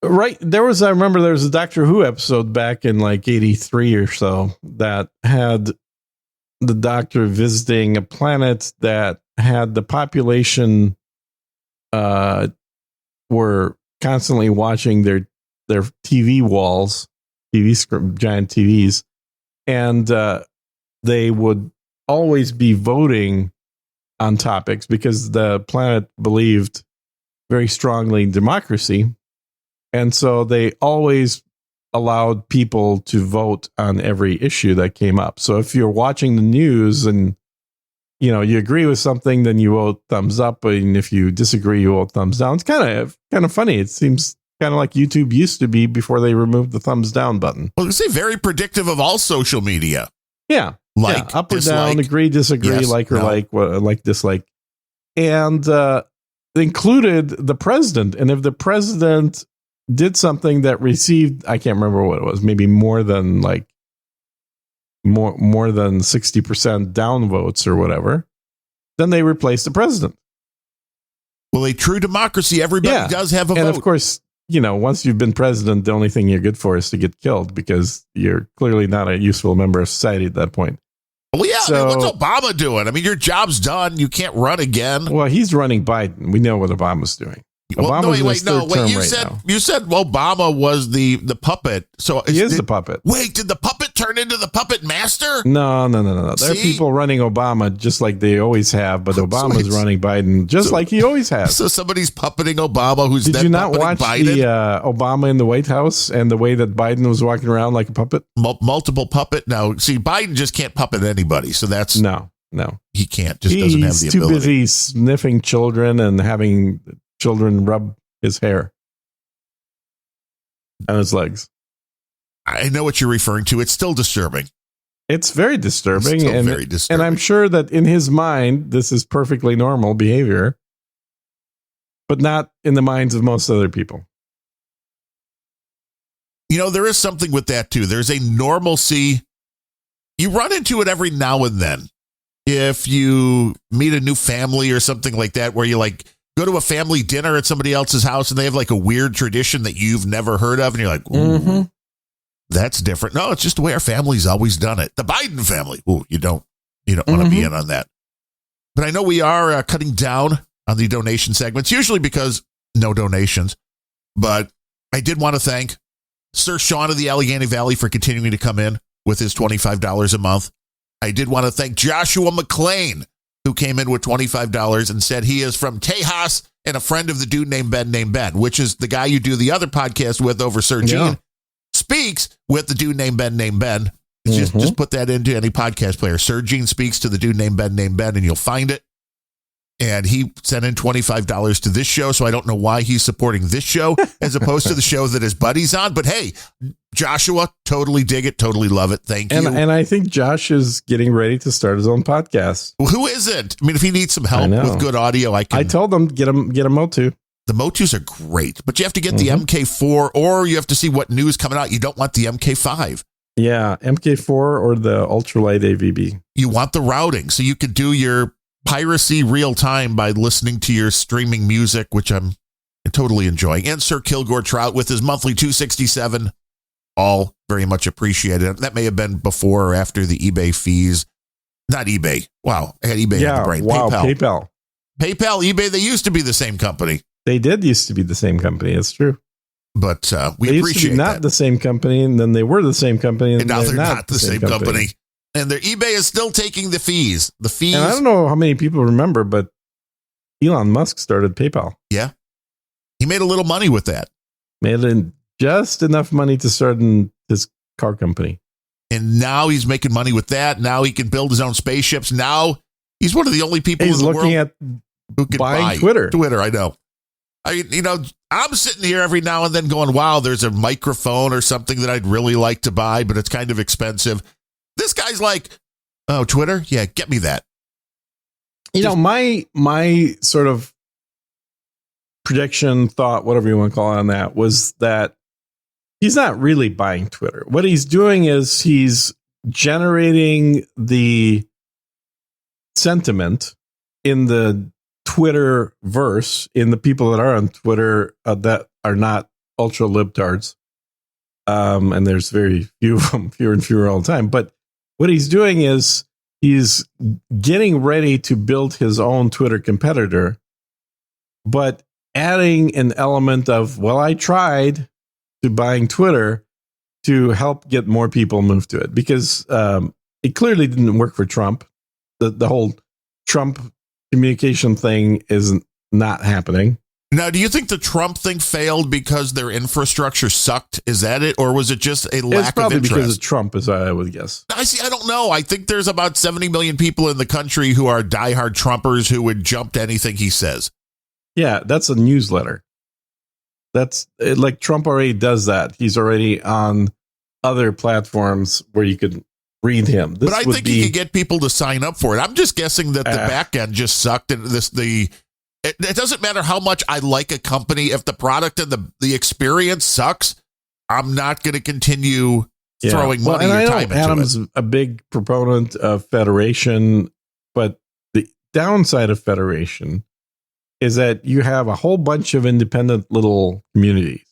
Right. I remember there was a Doctor Who episode back in like 83 or so that had the doctor visiting a planet that had the population were constantly watching their TV walls, giant TVs, and they would always be voting on topics because the planet believed very strongly in democracy. And so they always allowed people to vote on every issue that came up. So if you're watching the news and you agree with something, then you vote thumbs up, and if you disagree, you vote thumbs down. It's kind of funny. It seems kind of like YouTube used to be before they removed the thumbs down button. Well, it's very predictive of all social media. Yeah, up or down, agree, disagree, yes, like dislike, and included the president. And if the president did something that received, I can't remember what it was, maybe more than 60% down votes or whatever, then they replaced the president. Well, a true democracy, everybody does have a vote. And of course, once you've been president, the only thing you're good for is to get killed because you're clearly not a useful member of society at that point. Well, yeah. So, what's Obama doing? I mean, your job's done. You can't run again. Well, he's running Biden. We know what Obama's doing. You said Obama was the puppet. So he is the puppet. Wait, did the puppet turn into the puppet master? No. There are people running Obama just like they always have, but Obama's running Biden just like he always has. So somebody's puppeting Obama. Did you not watch the Obama in the White House and the way that Biden was walking around like a puppet? Multiple puppet. Now, see, Biden just can't puppet anybody. So that's no. He can't. Just doesn't have the ability. He's too busy sniffing children and having children rub his hair on his legs. I know what you're referring to. It's still disturbing. It's very disturbing. And I'm sure that in his mind, this is perfectly normal behavior, but not in the minds of most other people. There is something with that too. There's a normalcy. You run into it every now and then. If you meet a new family or something like that, where you go to a family dinner at somebody else's house and they have a weird tradition that you've never heard of. And you're like, ooh, that's different. No, it's just the way our family's always done it. The Biden family. Ooh, you don't want to be in on that. But I know we are cutting down on the donation segments, usually because no donations. But I did want to thank Sir Sean of the Allegheny Valley for continuing to come in with his $25 a month. I did want to thank Joshua McLean, who came in with $25 and said he is from Tejas and a friend of the dude named Ben, which is the guy you do the other podcast with over Sir Gene, speaks with the dude named Ben. Just put that into any podcast player. Sir Gene speaks to the dude named Ben, and you'll find it. And he sent in $25 to this show, so I don't know why he's supporting this show as opposed to the show that his buddy's on. But hey, Joshua, totally dig it, totally love it. Thank you. And I think Josh is getting ready to start his own podcast. Well, who isn't? I mean, if he needs some help with good audio, I told him get a Motu. The Motus are great, but you have to get the MK4, or you have to see what news coming out. You don't want the MK5. Yeah, MK4 or the ultralight AVB. You want the routing so you could do your piracy real time by listening to your streaming music, which I'm totally enjoying. And Sir Kilgore Trout with his monthly $267, all very much appreciated. That may have been before or after the eBay fees. Not eBay. Wow, I had eBay on the brain. Wow, PayPal, eBay. They used to be the same company. They did used to be the same company. It's true. But we they used appreciate to be not that. the same company, and then they were the same company, And now they're not the same company. And their eBay is still taking the fees. The fees. And I don't know how many people remember, but Elon Musk started PayPal. Yeah. He made a little money with that. Made just enough money to start his car company. And now he's making money with that. Now he can build his own spaceships. Now he's one of the only people He's in the looking world at who can buying buy Twitter. Twitter, I know. I'm sitting here every now and then going, wow, there's a microphone or something that I'd really like to buy, but it's kind of expensive. This guy's like, oh, Twitter? Yeah, get me that. My sort of prediction, thought, whatever you want to call it on that, was that he's not really buying Twitter. What he's doing is he's generating the sentiment in the Twitter verse, in the people that are on Twitter that are not ultra libtards. And there's very few of them, fewer and fewer all the time. But what he's doing is he's getting ready to build his own Twitter competitor, but adding an element of, well, I tried to buying Twitter to help get more people moved to it, because it clearly didn't work for Trump. The whole Trump communication thing is not happening. Now, do you think the Trump thing failed because their infrastructure sucked? Is that it? Or was it just a lack of interest? It's probably because of Trump, as I would guess. I don't know. I think there's about 70 million people in the country who are diehard Trumpers who would jump to anything he says. Yeah, that's a newsletter. That's like Trump already does that. He's already on other platforms where you could read him. But I think he could get people to sign up for it. I'm just guessing that the back end just sucked. And it doesn't matter how much I like a company. If the product and the experience sucks, I'm not going to continue throwing money or time into Adam's it. A big proponent of federation, but the downside of federation is that you have a whole bunch of independent little communities.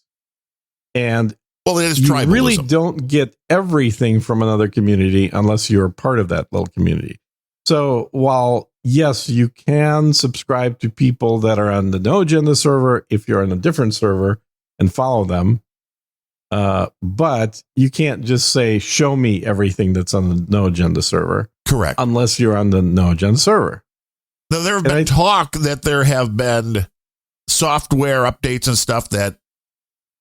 And it is you tribalism. really don't get everything from another community unless you're part of that little community. So while, yes, you can subscribe to people that are on the No Agenda server if you're on a different server and follow them, but you can't just say, show me everything that's on the No Agenda server. Correct. Unless you're on the No Agenda server. Now, there have been talk that there have been software updates and stuff that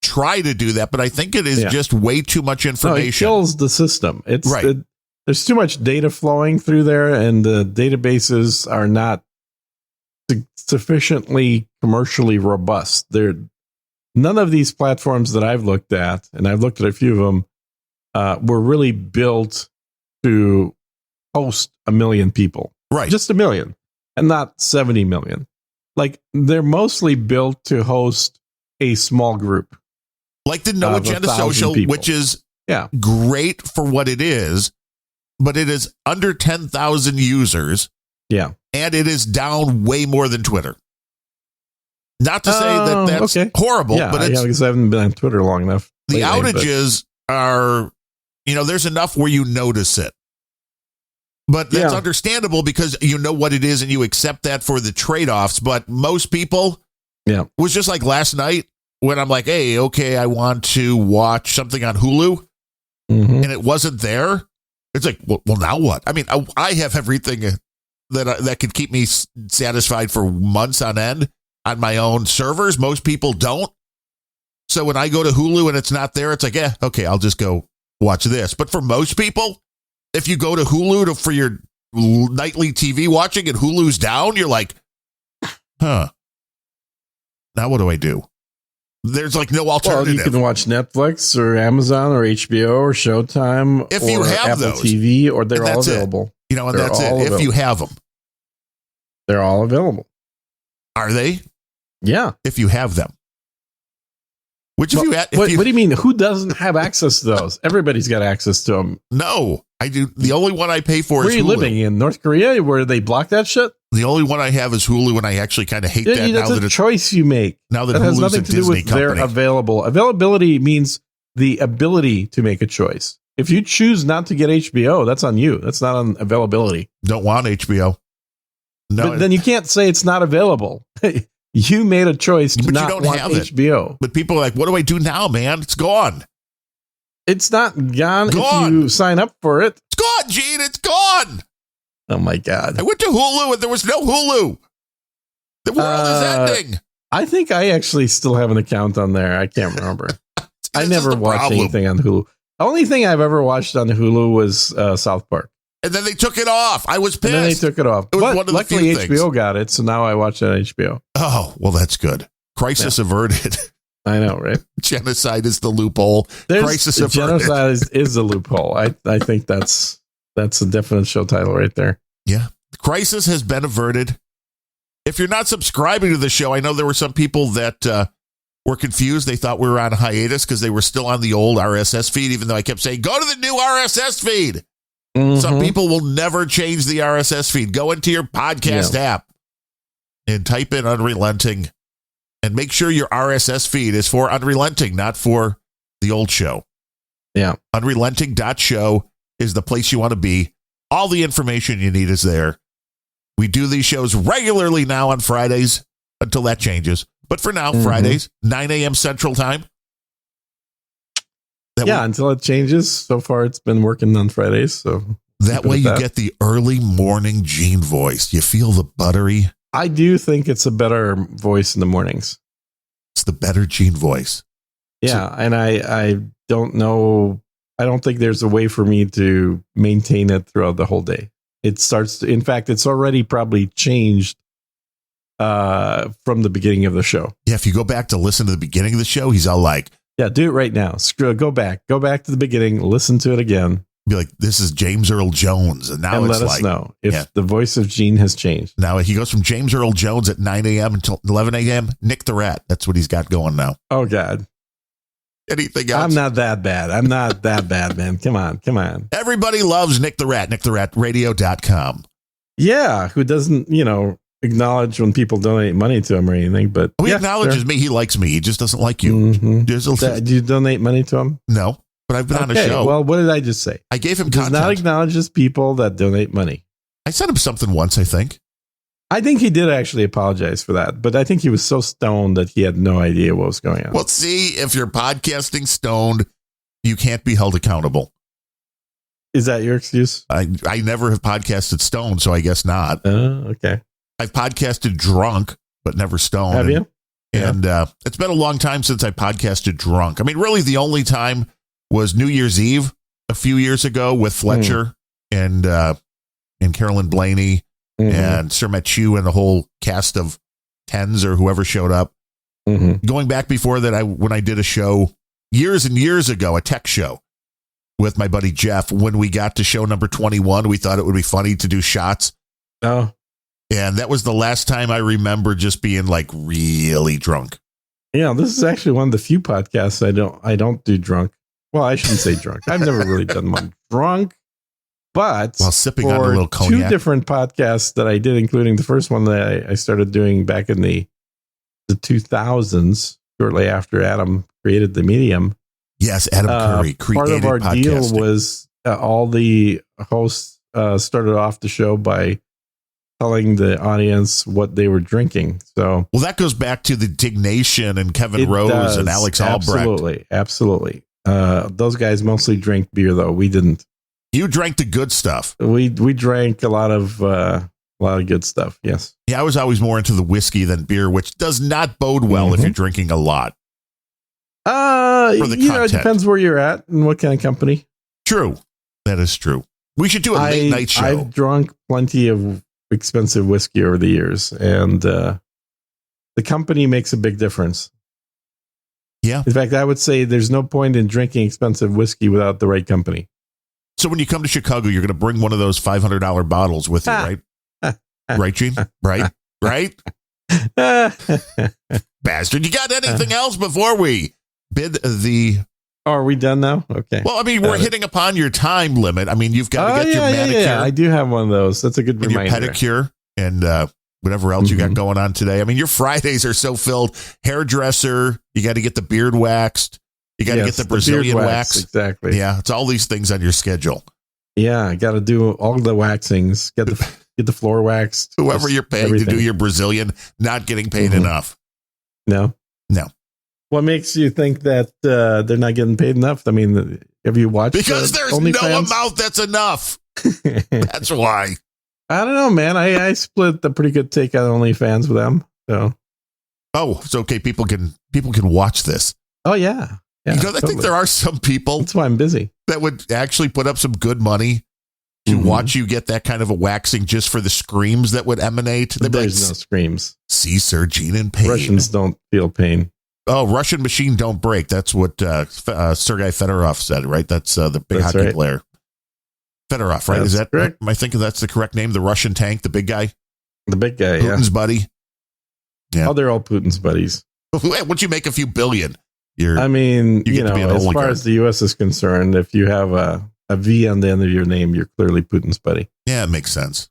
try to do that, but I think it is just way too much information. No, it kills the system. It's right. There's too much data flowing through there, and the databases are not sufficiently commercially robust. None of these platforms that I've looked at, and I've looked at a few of them, were really built to host 1 million people. Right. Just 1 million, and not 70 million. Like, they're mostly built to host a small group. Like the No Agenda Social, people. which is great for what it is, but it is under 10,000 users. Yeah. And it is down way more than Twitter. Not to say that that's horrible, but it's, because I haven't been on Twitter long enough. The outages are, there's enough where you notice it. But that's understandable because you know what it is and you accept that for the trade-offs. But most people, was just like last night when I'm like, hey, okay, I want to watch something on Hulu, and it wasn't there. It's like, well, now what? I mean, I have everything that could keep me satisfied for months on end on my own servers. Most people don't. So when I go to Hulu and it's not there, it's like, okay, I'll just go watch this. But for most people, if you go to Hulu for your nightly TV watching and Hulu's down, you're like, now what do I do? There's like no alternative. Well, you can watch Netflix or Amazon or HBO or Showtime if you have Apple those. TV, or they're all available. And that's it. If you have them. They're all available. Are they? Yeah. If you have them. What do you mean? Who doesn't have access to those? Everybody's got access to them. No, I do. The only one I pay for is Hulu. Where are you living? In North Korea, where they block that shit? The only one I have is Hulu, and I actually kind of hate that. That's a choice you make. Now that Hulu's has nothing a to Disney do with their available. Availability means the ability to make a choice. If you choose not to get HBO, that's on you. That's not on availability. Don't want HBO. No, but then you can't say it's not available. You made a choice to But you not don't want have it. HBO. But people are like, what do I do now, man? It's gone. It's not gone if Gone. you sign up for it. It's gone, Gene. It's gone. Oh, my God. I went to Hulu and there was no Hulu. The world is ending. I think I actually still have an account on there. I can't remember. I This never is the watched problem. anything on Hulu. The only thing I've ever watched on Hulu was South Park. And then they took it off. I was pissed. And then they took it off. It was But one of the luckily few things. HBO got it, so now I watch it on HBO. Oh, well, that's good. Crisis averted. I know, right? Genocide is the loophole. Crisis averted. Genocide is a loophole. I think that's a definite show title right there. Yeah. Crisis has been averted. If you're not subscribing to the show, I know there were some people that were confused. They thought we were on hiatus because they were still on the old RSS feed, even though I kept saying, go to the new RSS feed. Mhm. Some people will never change the RSS feed. Go into your podcast app and type in Unrelenting and make sure your RSS feed is for Unrelenting, not for the old show. Yeah. Unrelenting.show is the place you want to be. All the information you need is there. We do these shows regularly now on Fridays until that changes. But for now, Fridays, 9 a.m. Central Time. Until it changes. So far, it's been working on Fridays. So that way you get the early morning Gene voice. You feel the buttery. I do think it's a better voice in the mornings. It's the better Gene voice. Yeah. And I don't know. I don't think there's a way for me to maintain it throughout the whole day. It starts to, in fact, it's already probably changed from the beginning of the show. Yeah, if you go back to listen to the beginning of the show, he's all like, yeah, do it right now. Go back to the beginning, listen to it again. Be like, this is James Earl Jones. And now and it's let like, us know if the voice of Gene has changed. Now he goes from James Earl Jones at 9 a.m. until 11 a.m. Nick the Rat. That's what he's got going now. Oh, God. Anything else? I'm not that bad. I'm not that bad, man. Come on. Everybody loves Nick the Rat, nicktheratradio.com. Yeah, who doesn't, acknowledge when people donate money to him or anything, but He acknowledges me. He likes me. He just doesn't like you. Mm-hmm. Do you donate money to him? No, but I've been on a show. Well, what did I just say? I gave him Does content. not acknowledges people that donate money. I sent him something once, I think. I think he did actually apologize for that, but I think he was so stoned that he had no idea what was going on. Well, see, if you're podcasting stoned, you can't be held accountable. Is that your excuse? I never have podcasted stoned, so I guess not. Okay. I've podcasted drunk, but never stoned. Have you? And it's been a long time since I podcasted drunk. I mean, really, the only time was New Year's Eve a few years ago with Fletcher and Carolyn Blaney and Sir Machu and the whole cast of Tens or whoever showed up. Going back before that, when I did a show years and years ago, a tech show with my buddy Jeff, when we got to show number 21, we thought it would be funny to do shots. Oh. And that was the last time I remember just being like really drunk. Yeah, this is actually one of the few podcasts I don't do drunk. Well, I shouldn't say drunk. I've never really done one drunk, but while sipping on a little cognac. 2 different podcasts that I did, including the first one that I started doing back in the 2000s, shortly after Adam created the medium. Yes, Adam Curry created part of our podcasting. deal was all the hosts started off the show by telling the audience what they were drinking. So, well, that goes back to the Dignation and Kevin Rose and Alex Albrecht. Absolutely. Those guys mostly drink beer, though. We didn't. You drank the good stuff. We drank a lot of good stuff. Yes. Yeah, I was always more into the whiskey than beer, which does not bode well if you're drinking a lot. It depends where you're at and what kind of company. True. That is true. We should do a late night show. I've drunk plenty of expensive whiskey over the years, and the company makes a big difference. Yeah. In fact, I would say there's no point in drinking expensive whiskey without the right company. So when you come to Chicago, you're going to bring one of those $500 bottles with you, right? Right, Gene? Right? Right? Bastard. You got anything else before we bid the... Oh, are we done now? Okay. Well, I mean, we're hitting upon your time limit. I mean, you've got to get your manicure. Yeah, I do have one of those. That's a good reminder. Your pedicure and whatever else you got going on today. I mean, your Fridays are so filled. Hairdresser, you got to get the beard waxed. You got to get the Brazilian wax. Exactly. Yeah, it's all these things on your schedule. Yeah, I got to do all the waxings. Get the get the floor waxed. Whoever you're paying to do your Brazilian, not getting paid enough. No. What makes you think that they're not getting paid enough? I mean, have you watched? Because there's no amount that's enough. That's why. I don't know, man. I split a pretty good take on OnlyFans with them. So. Oh, it's okay. People can watch this. Oh yeah. I think there are some people. That's why I'm busy. That would actually put up some good money to watch you get that kind of a waxing just for the screams that would emanate. There's no screams. See Sir Gene in pain. Russians don't feel pain. Oh, Russian machine don't break. That's what Sergei Fedorov said, right? That's the big hockey player. Fedorov, right? Is that correct? Am I thinking that's the correct name? The Russian tank, the big guy? The big guy, Putin's buddy? Yeah. Oh, they're all Putin's buddies. Once you make a few billion, you as far as the U.S. is concerned, if you have a V on the end of your name, you're clearly Putin's buddy. Yeah, it makes sense.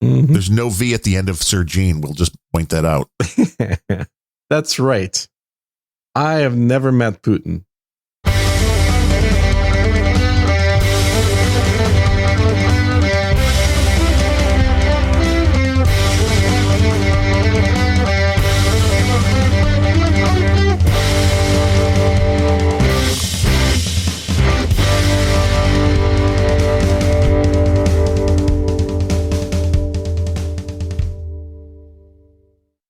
Mm-hmm. There's no V at the end of Sir Gene. We'll just point that out. That's right. I have never met Putin.